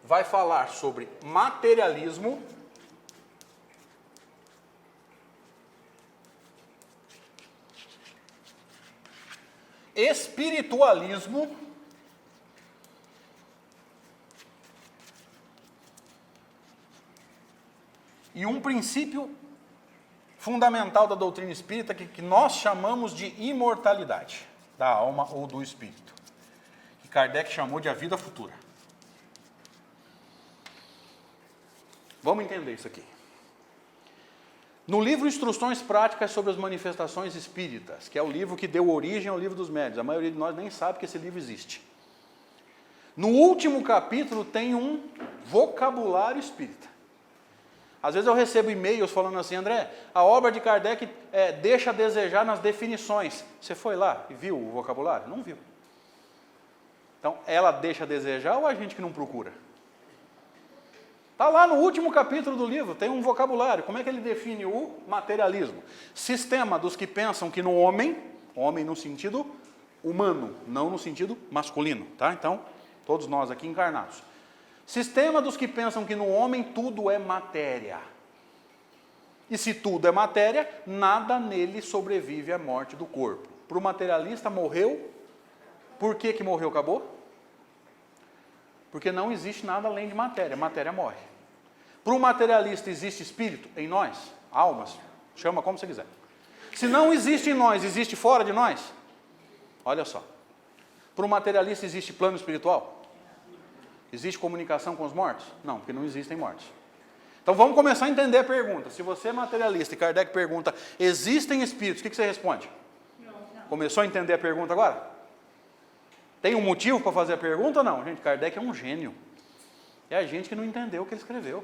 vai falar sobre materialismo, espiritualismo e um princípio fundamental da doutrina espírita que nós chamamos de imortalidade da alma ou do espírito, que Kardec chamou de a vida futura. Vamos entender isso aqui. No livro Instruções Práticas sobre as Manifestações Espíritas, que é o livro que deu origem ao Livro dos Médiuns, a maioria de nós nem sabe que esse livro existe. No último capítulo tem um vocabulário espírita. Às vezes eu recebo e-mails falando assim, André, a obra de Kardec deixa a desejar nas definições. Você foi lá e viu o vocabulário? Não viu. Então, ela deixa a desejar ou a gente que não procura? Está lá no último capítulo do livro, tem um vocabulário. Como é que ele define o materialismo? Sistema dos que pensam que no homem no sentido humano, não no sentido masculino. Tá? Então, todos nós aqui encarnados. Sistema dos que pensam que no homem tudo é matéria. E se tudo é matéria, nada nele sobrevive à morte do corpo. Para o materialista, morreu. Por que morreu, acabou? Porque não existe nada além de matéria. Matéria morre. Para o materialista, existe espírito em nós? Almas? Chama como você quiser. Se não existe em nós, existe fora de nós? Olha só. Para o materialista, existe plano espiritual? Existe comunicação com os mortos? Não, porque não existem mortos. Então vamos começar a entender a pergunta. Se você é materialista e Kardec pergunta, existem espíritos, o que você responde? Não. Começou a entender a pergunta agora? Tem um motivo para fazer a pergunta ou não? Gente, Kardec é um gênio. É a gente que não entendeu o que ele escreveu.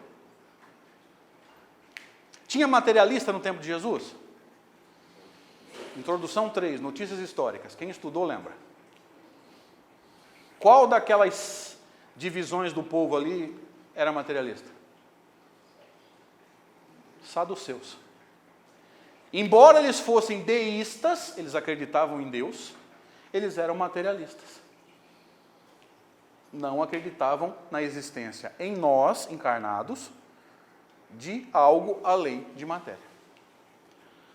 Tinha materialista no tempo de Jesus? Introdução 3, notícias históricas. Quem estudou lembra. Qual daquelas divisões do povo ali era materialista? Saduceus. Embora eles fossem deístas, eles acreditavam em Deus, eles eram materialistas. Não acreditavam na existência em nós, encarnados, de algo além de matéria.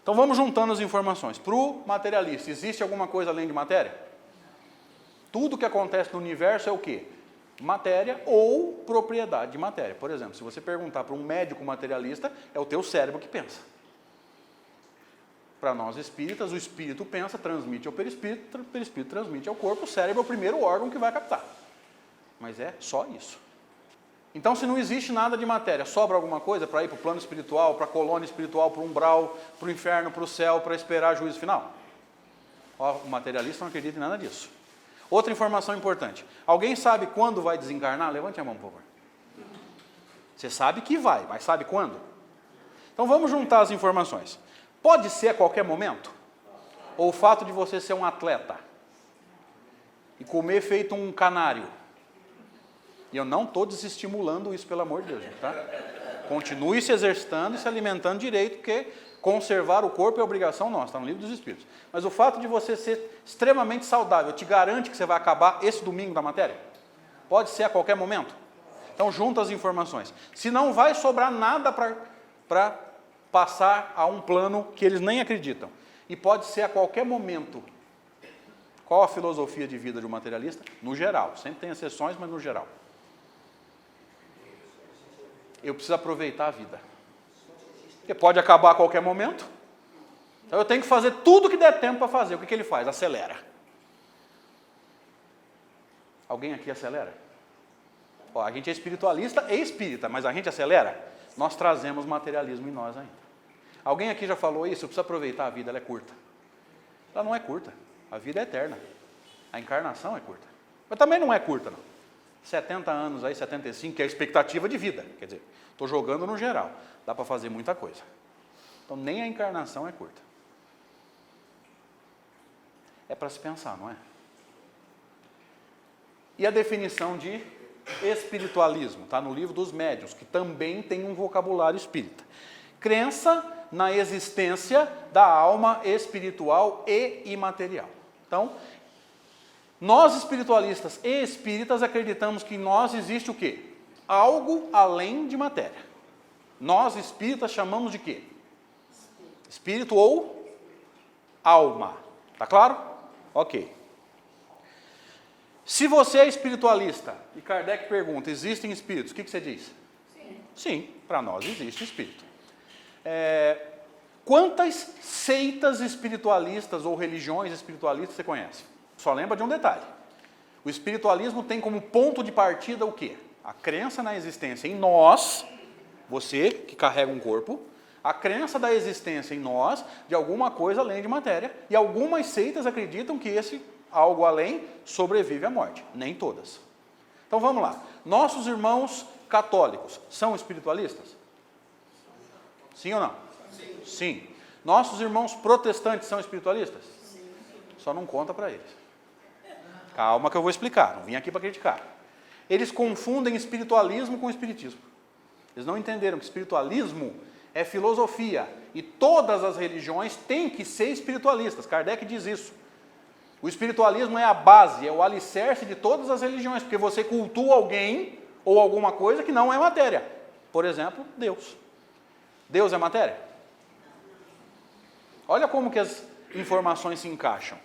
Então vamos juntando as informações. Para o materialista, existe alguma coisa além de matéria? Tudo que acontece no universo é o quê? Matéria ou propriedade de matéria. Por exemplo, se você perguntar para um médico materialista, é o teu cérebro que pensa. Para nós espíritas, o espírito pensa, transmite ao perispírito, o perispírito transmite ao corpo, o cérebro é o primeiro órgão que vai captar. Mas é só isso. Então, se não existe nada de matéria, sobra alguma coisa para ir para o plano espiritual, para a colônia espiritual, para o umbral, para o inferno, para o céu, para esperar juízo final? O materialista não acredita em nada disso. Outra informação importante. Alguém sabe quando vai desencarnar? Levante a mão, por favor. Você sabe que vai, mas sabe quando? Então vamos juntar as informações. Pode ser a qualquer momento? Ou o fato de você ser um atleta e comer feito um canário? E eu não estou desestimulando isso, pelo amor de Deus, tá? Continue se exercitando e se alimentando direito, porque conservar o corpo é obrigação nossa, está no Livro dos Espíritos. Mas o fato de você ser extremamente saudável te garante que você vai acabar esse domingo da matéria? Pode ser a qualquer momento? Então junta as informações. Se não vai sobrar nada para passar a um plano que eles nem acreditam. E pode ser a qualquer momento. Qual a filosofia de vida de um materialista? No geral. Sempre tem exceções, mas no geral. Eu preciso aproveitar a vida. Porque pode acabar a qualquer momento. Então eu tenho que fazer tudo que der tempo para fazer. O que ele faz? Acelera. Alguém aqui acelera? Ó, a gente é espiritualista e espírita, mas a gente acelera? Nós trazemos materialismo em nós ainda. Alguém aqui já falou isso? Eu preciso aproveitar a vida, ela é curta. Ela não é curta. A vida é eterna. A encarnação é curta. Mas também não é curta, não. 70 anos, aí 75, que é a expectativa de vida. Quer dizer, estou jogando no geral. Dá para fazer muita coisa. Então, nem a encarnação é curta. É para se pensar, não é? E a definição de espiritualismo? Está no Livro dos Médiuns, que também tem um vocabulário espírita. Crença na existência da alma espiritual e imaterial. Então, nós espiritualistas e espíritas acreditamos que em nós existe o quê? Algo além de matéria. Nós espíritas chamamos de quê? Espírito ou alma. Tá claro? Ok. Se você é espiritualista e Kardec pergunta, existem espíritos? O que você diz? Sim. Sim, para nós existe espírito. Quantas seitas espiritualistas ou religiões espiritualistas você conhece? Só lembra de um detalhe. O espiritualismo tem como ponto de partida o quê? A crença na existência em nós, você que carrega um corpo, a crença da existência em nós de alguma coisa além de matéria, e algumas seitas acreditam que esse algo além sobrevive à morte. Nem todas. Então vamos lá. Nossos irmãos católicos são espiritualistas? Sim ou não? Sim. Sim. Nossos irmãos protestantes são espiritualistas? Sim. Só não conta para eles. Calma que eu vou explicar, não vim aqui para criticar. Eles confundem espiritualismo com espiritismo. Eles não entenderam que espiritualismo é filosofia e todas as religiões têm que ser espiritualistas. Kardec diz isso. O espiritualismo é a base, é o alicerce de todas as religiões, porque você cultua alguém ou alguma coisa que não é matéria. Por exemplo, Deus. Deus é matéria? Olha como que as informações se encaixam.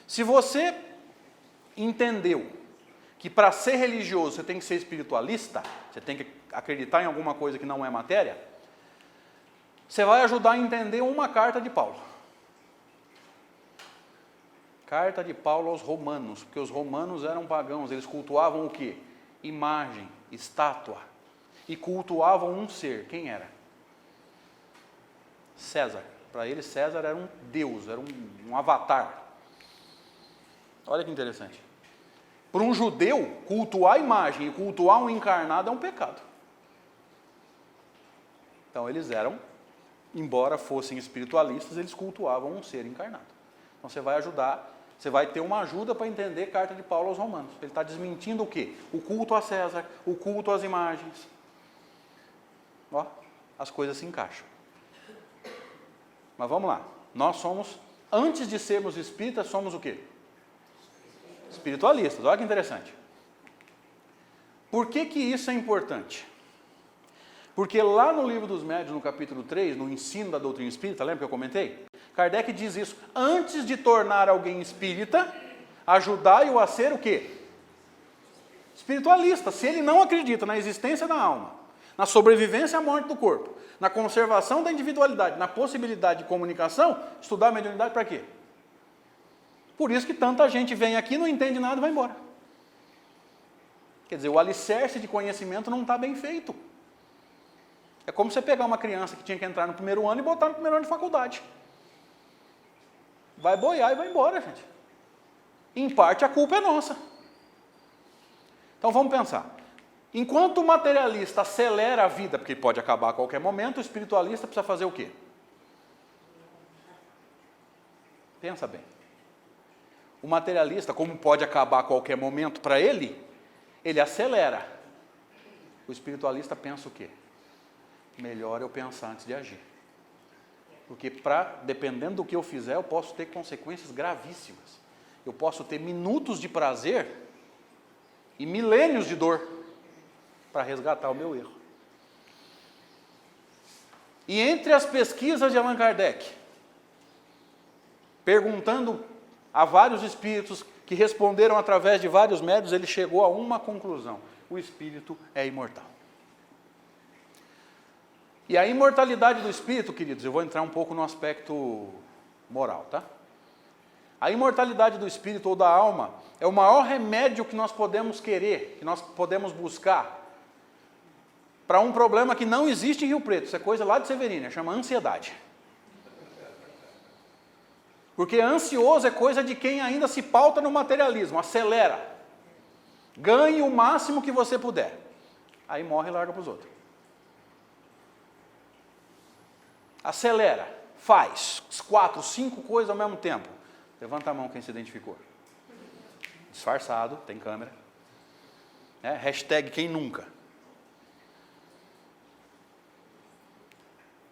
Se você entendeu que para ser religioso você tem que ser espiritualista, você tem que acreditar em alguma coisa que não é matéria, você vai ajudar a entender uma carta de Paulo. Carta de Paulo aos romanos, porque os romanos eram pagãos, eles cultuavam o quê? Imagem, estátua, e cultuavam um ser. Quem era? César. Para eles César era um deus, era um avatar. Olha que interessante. Para um judeu, cultuar a imagem e cultuar um encarnado é um pecado. Então eles eram, embora fossem espiritualistas, eles cultuavam um ser encarnado. Então você vai ajudar, você vai ter uma ajuda para entender a carta de Paulo aos Romanos. Ele está desmentindo o quê? O culto a César, o culto às imagens. Ó, as coisas se encaixam. Mas vamos lá. Nós somos, antes de sermos espíritas, somos o quê? Espiritualistas. Olha que interessante. Por que isso é importante? Porque lá no Livro dos Médiuns, no capítulo 3, no ensino da doutrina espírita, lembra que eu comentei? Kardec diz isso. Antes de tornar alguém espírita, ajudai-o a ser o quê? Espiritualista. Se ele não acredita na existência da alma, na sobrevivência à morte do corpo, na conservação da individualidade, na possibilidade de comunicação, estudar a mediunidade para quê? Por isso que tanta gente vem aqui, não entende nada e vai embora. Quer dizer, o alicerce de conhecimento não está bem feito. É como você pegar uma criança que tinha que entrar no primeiro ano e botar no primeiro ano de faculdade. Vai boiar e vai embora, gente. Em parte a culpa é nossa. Então vamos pensar. Enquanto o materialista acelera a vida, porque pode acabar a qualquer momento, o espiritualista precisa fazer o quê? Pensa bem. O materialista, como pode acabar a qualquer momento para ele acelera. O espiritualista pensa o quê? Melhor eu pensar antes de agir. Porque dependendo do que eu fizer, eu posso ter consequências gravíssimas. Eu posso ter minutos de prazer e milênios de dor para resgatar o meu erro. E entre as pesquisas de Allan Kardec, perguntando a vários espíritos que responderam através de vários médiuns, ele chegou a uma conclusão: o espírito é imortal. E a imortalidade do espírito, queridos, eu vou entrar um pouco no aspecto moral, tá? A imortalidade do espírito ou da alma é o maior remédio que nós podemos querer, que nós podemos buscar para um problema que não existe em Rio Preto. Isso é coisa lá de Severina, chama ansiedade. Porque ansioso é coisa de quem ainda se pauta no materialismo, acelera. Ganhe o máximo que você puder. Aí morre e larga para os outros. Acelera, faz 4, 5 coisas ao mesmo tempo. Levanta a mão quem se identificou. Disfarçado, tem câmera. Hashtag quem nunca.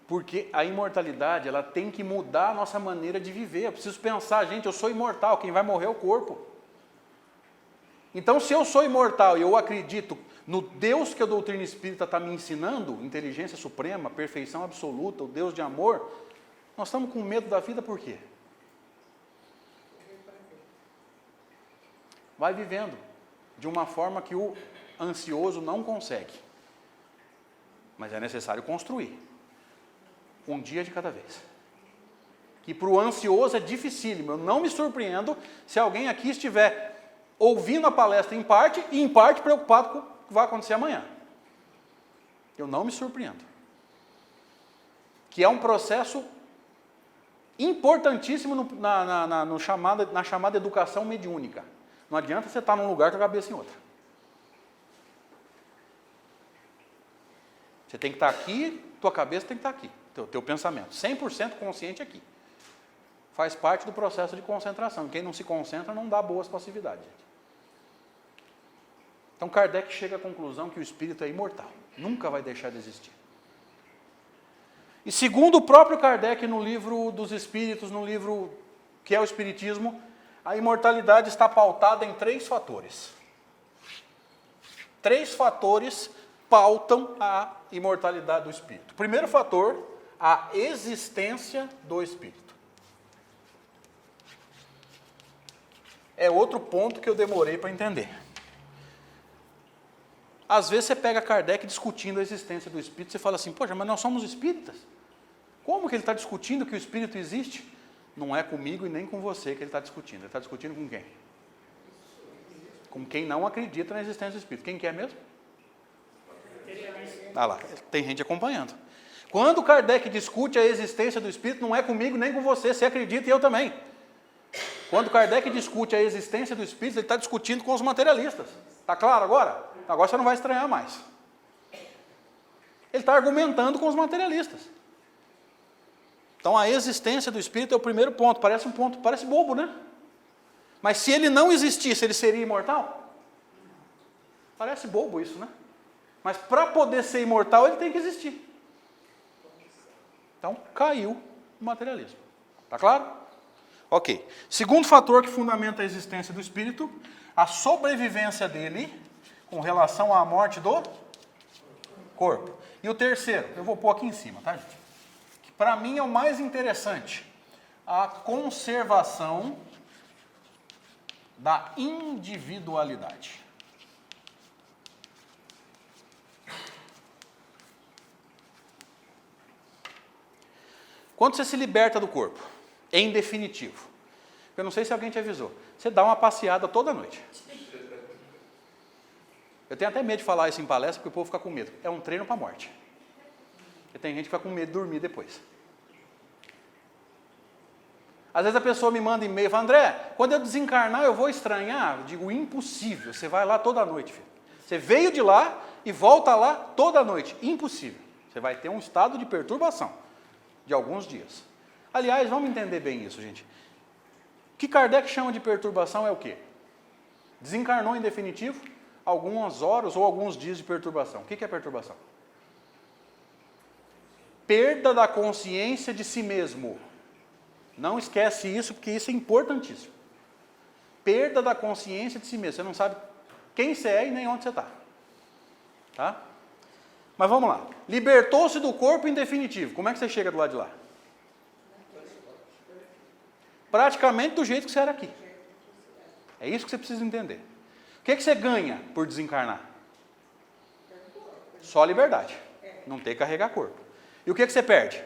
Porque a imortalidade, ela tem que mudar a nossa maneira de viver. Eu preciso pensar, gente, eu sou imortal, quem vai morrer é o corpo. Então, se eu sou imortal e eu acredito no Deus que a doutrina espírita está me ensinando, inteligência suprema, perfeição absoluta, o Deus de amor, nós estamos com medo da vida por quê? Vai vivendo de uma forma que o ansioso não consegue. Mas é necessário construir. Um dia de cada vez. Que para o ansioso é dificílimo. Eu não me surpreendo se alguém aqui estiver ouvindo a palestra em parte e em parte preocupado com o que vai acontecer amanhã. Eu não me surpreendo. Que é um processo importantíssimo na chamada educação mediúnica. Não adianta você estar num lugar com a cabeça em outra. Você tem que estar aqui, tua cabeça tem que estar aqui. Teu pensamento, 100% consciente aqui. Faz parte do processo de concentração. Quem não se concentra não dá boas passividades. Gente. Então Kardec chega à conclusão que o espírito é imortal. Nunca vai deixar de existir. E segundo o próprio Kardec no livro dos Espíritos, no livro que é o Espiritismo, a imortalidade está pautada em 3 fatores. 3 fatores pautam a imortalidade do espírito. O primeiro fator, a existência do espírito. É outro ponto que eu demorei para entender. Às vezes você pega Kardec discutindo a existência do espírito, você fala assim, poxa, mas nós somos espíritas. Como que ele está discutindo que o espírito existe? Não é comigo e nem com você que ele está discutindo. Ele está discutindo com quem? Com quem não acredita na existência do espírito. Quem que é mesmo? Ah lá, tem gente acompanhando. Quando Kardec discute a existência do espírito, não é comigo nem com você, você acredita e eu também. Quando Kardec discute a existência do espírito, ele está discutindo com os materialistas. Está claro agora? Agora você não vai estranhar mais. Ele está argumentando com os materialistas. Então a existência do espírito é o primeiro ponto. Parece bobo, né? Mas se ele não existisse, ele seria imortal? Parece bobo isso, né? Mas para poder ser imortal, ele tem que existir. Então, caiu o materialismo. Está claro? Ok. Segundo fator que fundamenta a existência do espírito, a sobrevivência dele com relação à morte do corpo. E o terceiro, eu vou pôr aqui em cima, tá, gente? Que para mim é o mais interessante. A conservação da individualidade. Quando você se liberta do corpo, em definitivo, eu não sei se alguém te avisou, você dá uma passeada toda noite. Eu tenho até medo de falar isso em palestra, porque o povo fica com medo. É um treino para a morte. E tem gente que fica com medo de dormir depois. Às vezes a pessoa me manda e-mail e fala, André, quando eu desencarnar eu vou estranhar? Eu digo, impossível, você vai lá toda noite, filho. Você veio de lá e volta lá toda noite. Impossível. Você vai ter um estado de perturbação de alguns dias. Aliás, vamos entender bem isso, gente. O que Kardec chama de perturbação é o quê? Desencarnou em definitivo, algumas horas ou alguns dias de perturbação. O que é perturbação? Perda da consciência de si mesmo. Não esquece isso, porque isso é importantíssimo. Perda da consciência de si mesmo. Você não sabe quem você é e nem onde você está. Tá? Mas vamos lá. Libertou-se do corpo em definitivo. Como é que você chega do lado de lá? Praticamente do jeito que você era aqui. É isso que você precisa entender. O que você ganha por desencarnar? Só liberdade. Não ter que carregar corpo. E o que você perde?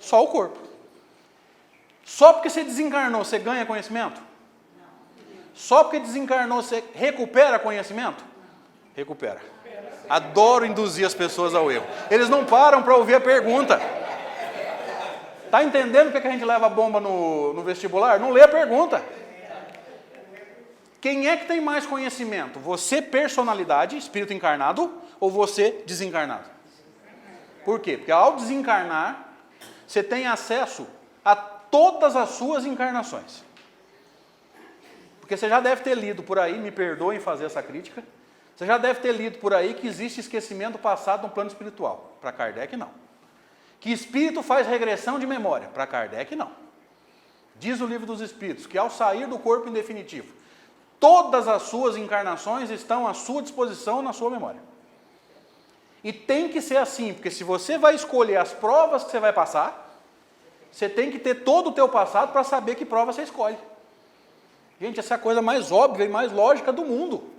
Só o corpo. Só porque você desencarnou, você ganha conhecimento? Só porque desencarnou, você recupera conhecimento? Recupera. Adoro induzir as pessoas ao erro. Eles não param para ouvir a pergunta. Está entendendo porque que a gente leva a bomba no vestibular? Não lê a pergunta. Quem é que tem mais conhecimento? Você, personalidade, espírito encarnado, ou você, desencarnado? Por quê? Porque ao desencarnar, você tem acesso a todas as suas encarnações. Porque você já deve ter lido por aí, me perdoem fazer essa crítica, você já deve ter lido por aí que existe esquecimento passado no plano espiritual. Para Kardec, não. Que espírito faz regressão de memória? Para Kardec, não. Diz o Livro dos Espíritos que ao sair do corpo em definitivo, todas as suas encarnações estão à sua disposição na sua memória. E tem que ser assim, porque se você vai escolher as provas que você vai passar, você tem que ter todo o teu passado para saber que prova você escolhe. Gente, essa é a coisa mais óbvia e mais lógica do mundo.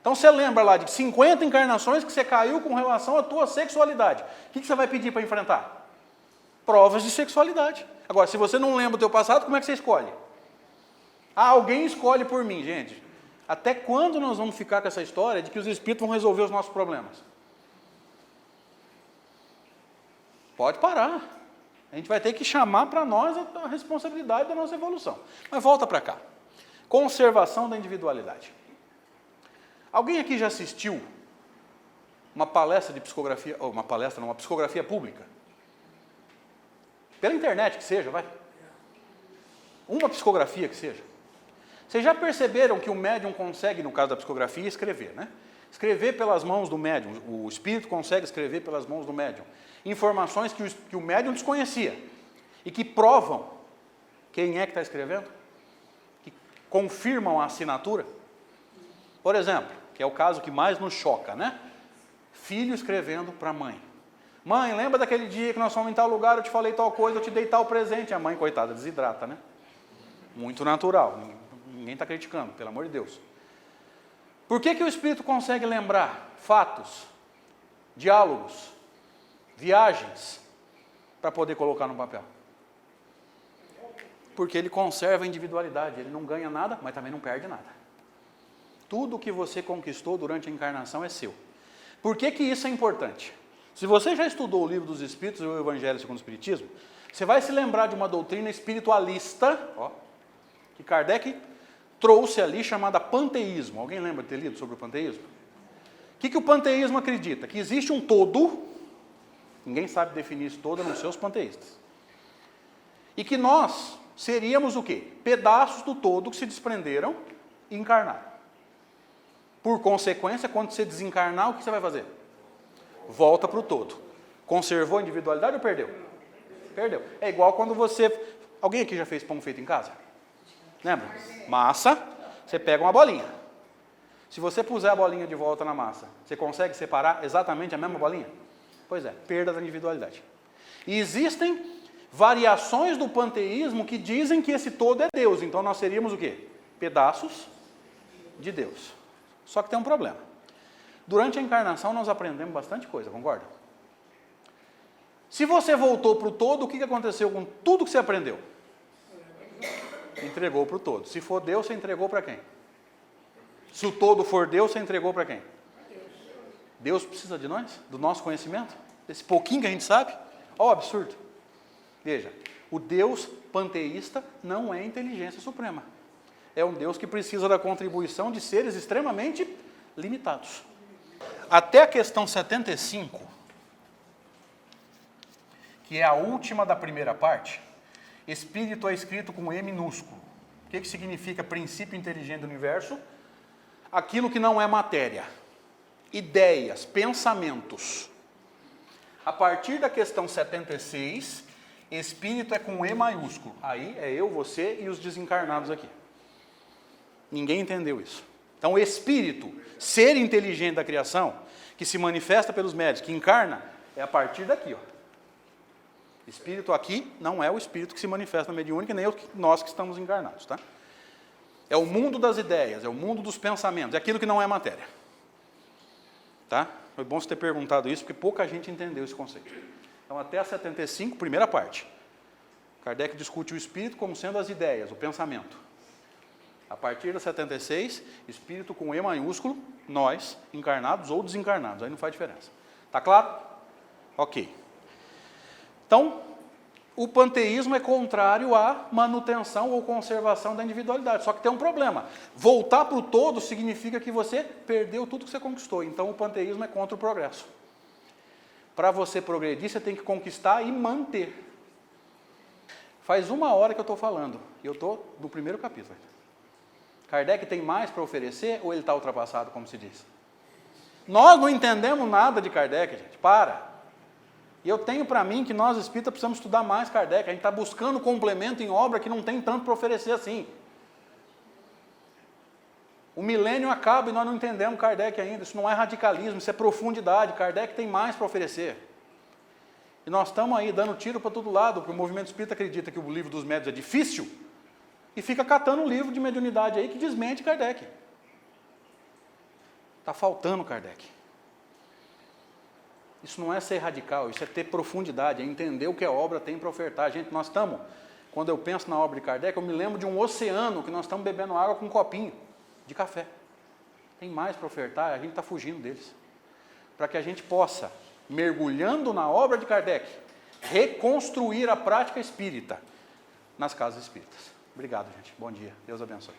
Então você lembra lá de 50 encarnações que você caiu com relação à tua sexualidade. O que você vai pedir para enfrentar? Provas de sexualidade. Agora, se você não lembra o teu passado, como é que você escolhe? Ah, alguém escolhe por mim, gente. Até quando nós vamos ficar com essa história de que os espíritos vão resolver os nossos problemas? Pode parar. A gente vai ter que chamar para nós a responsabilidade da nossa evolução. Mas volta para cá. Conservação da individualidade. Alguém aqui já assistiu uma palestra de psicografia, ou uma psicografia pública? Pela internet que seja, vai. Uma psicografia que seja. Vocês já perceberam que o médium consegue, no caso da psicografia, escrever, né? Escrever pelas mãos do médium. O espírito consegue escrever pelas mãos do médium informações que o médium desconhecia e que provam quem é que está escrevendo, que confirmam a assinatura. Por exemplo, que é o caso que mais nos choca, né? Filho escrevendo para a mãe. Mãe, lembra daquele dia que nós fomos em tal lugar, eu te falei tal coisa, eu te dei tal presente. A mãe, coitada, desidrata, né? Muito natural. Ninguém está criticando, pelo amor de Deus. Por que o espírito consegue lembrar fatos, diálogos, viagens, para poder colocar no papel? Porque ele conserva a individualidade, ele não ganha nada, mas também não perde nada. Tudo que você conquistou durante a encarnação é seu. Por que isso é importante? Se você já estudou o Livro dos Espíritos e o Evangelho segundo o Espiritismo, você vai se lembrar de uma doutrina espiritualista, que Kardec trouxe ali, chamada panteísmo. Alguém lembra de ter lido sobre o panteísmo? O que o panteísmo acredita? Que existe um todo, ninguém sabe definir isso todo, a não ser os panteístas. E que nós seríamos o quê? Pedaços do todo que se desprenderam e encarnaram. Por consequência, quando você desencarnar, o que você vai fazer? Volta para o todo. Conservou a individualidade ou perdeu? Perdeu. É igual quando você... Alguém aqui já fez pão feito em casa? Lembra? Massa, você pega uma bolinha. Se você puser a bolinha de volta na massa, você consegue separar exatamente a mesma bolinha? Pois é, perda da individualidade. E existem variações do panteísmo que dizem que esse todo é Deus. Então nós seríamos o quê? Pedaços de Deus. Só que tem um problema. Durante a encarnação nós aprendemos bastante coisa, concorda? Se você voltou para o todo, o que aconteceu com tudo que você aprendeu? Entregou para o todo. Se for Deus, você entregou para quem? Se o todo for Deus, você entregou para quem? Deus precisa de nós? Do nosso conhecimento? Desse pouquinho que a gente sabe? Olha o absurdo. Veja, o Deus panteísta não é inteligência suprema. É um Deus que precisa da contribuição de seres extremamente limitados. Até a questão 75, que é a última da primeira parte, espírito é escrito com E minúsculo. O que significa princípio inteligente do universo? Aquilo que não é matéria. Ideias, pensamentos. A partir da questão 76, espírito é com E maiúsculo. Aí é eu, você e os desencarnados aqui. Ninguém entendeu isso. Então, espírito, ser inteligente da criação, que se manifesta pelos médios, que encarna, é a partir daqui, ó. Espírito aqui não é o espírito que se manifesta na mediúnica, nem nós que estamos encarnados, tá? É o mundo das ideias, é o mundo dos pensamentos, é aquilo que não é matéria. Tá? Foi bom você ter perguntado isso, porque pouca gente entendeu esse conceito. Então, até a 75, primeira parte. Kardec discute o espírito como sendo as ideias, o pensamento. A partir da 76, espírito com E maiúsculo, nós, encarnados ou desencarnados, aí não faz diferença. Tá claro? Ok. Então, o panteísmo é contrário à manutenção ou conservação da individualidade. Só que tem um problema. Voltar para o todo significa que você perdeu tudo que você conquistou. Então, o panteísmo é contra o progresso. Para você progredir, você tem que conquistar e manter. Faz 1 hora que eu estou falando. E eu estou no primeiro capítulo. Kardec tem mais para oferecer ou ele está ultrapassado, como se diz? Nós não entendemos nada de Kardec, gente. Para. E eu tenho para mim que nós espíritas precisamos estudar mais Kardec. A gente está buscando complemento em obra que não tem tanto para oferecer assim. O milênio acaba e nós não entendemos Kardec ainda. Isso não é radicalismo, isso é profundidade. Kardec tem mais para oferecer. E nós estamos aí dando tiro para todo lado, porque o movimento espírita acredita que o livro dos médios é difícil e fica catando um livro de mediunidade aí que desmente Kardec. Está faltando Kardec. Isso não é ser radical, isso é ter profundidade, é entender o que a obra tem para ofertar. Gente, nós estamos, quando eu penso na obra de Kardec, eu me lembro de um oceano que nós estamos bebendo água com um copinho de café. Tem mais para ofertar, a gente está fugindo deles. Para que a gente possa, mergulhando na obra de Kardec, reconstruir a prática espírita nas casas espíritas. Obrigado, gente. Bom dia. Deus abençoe.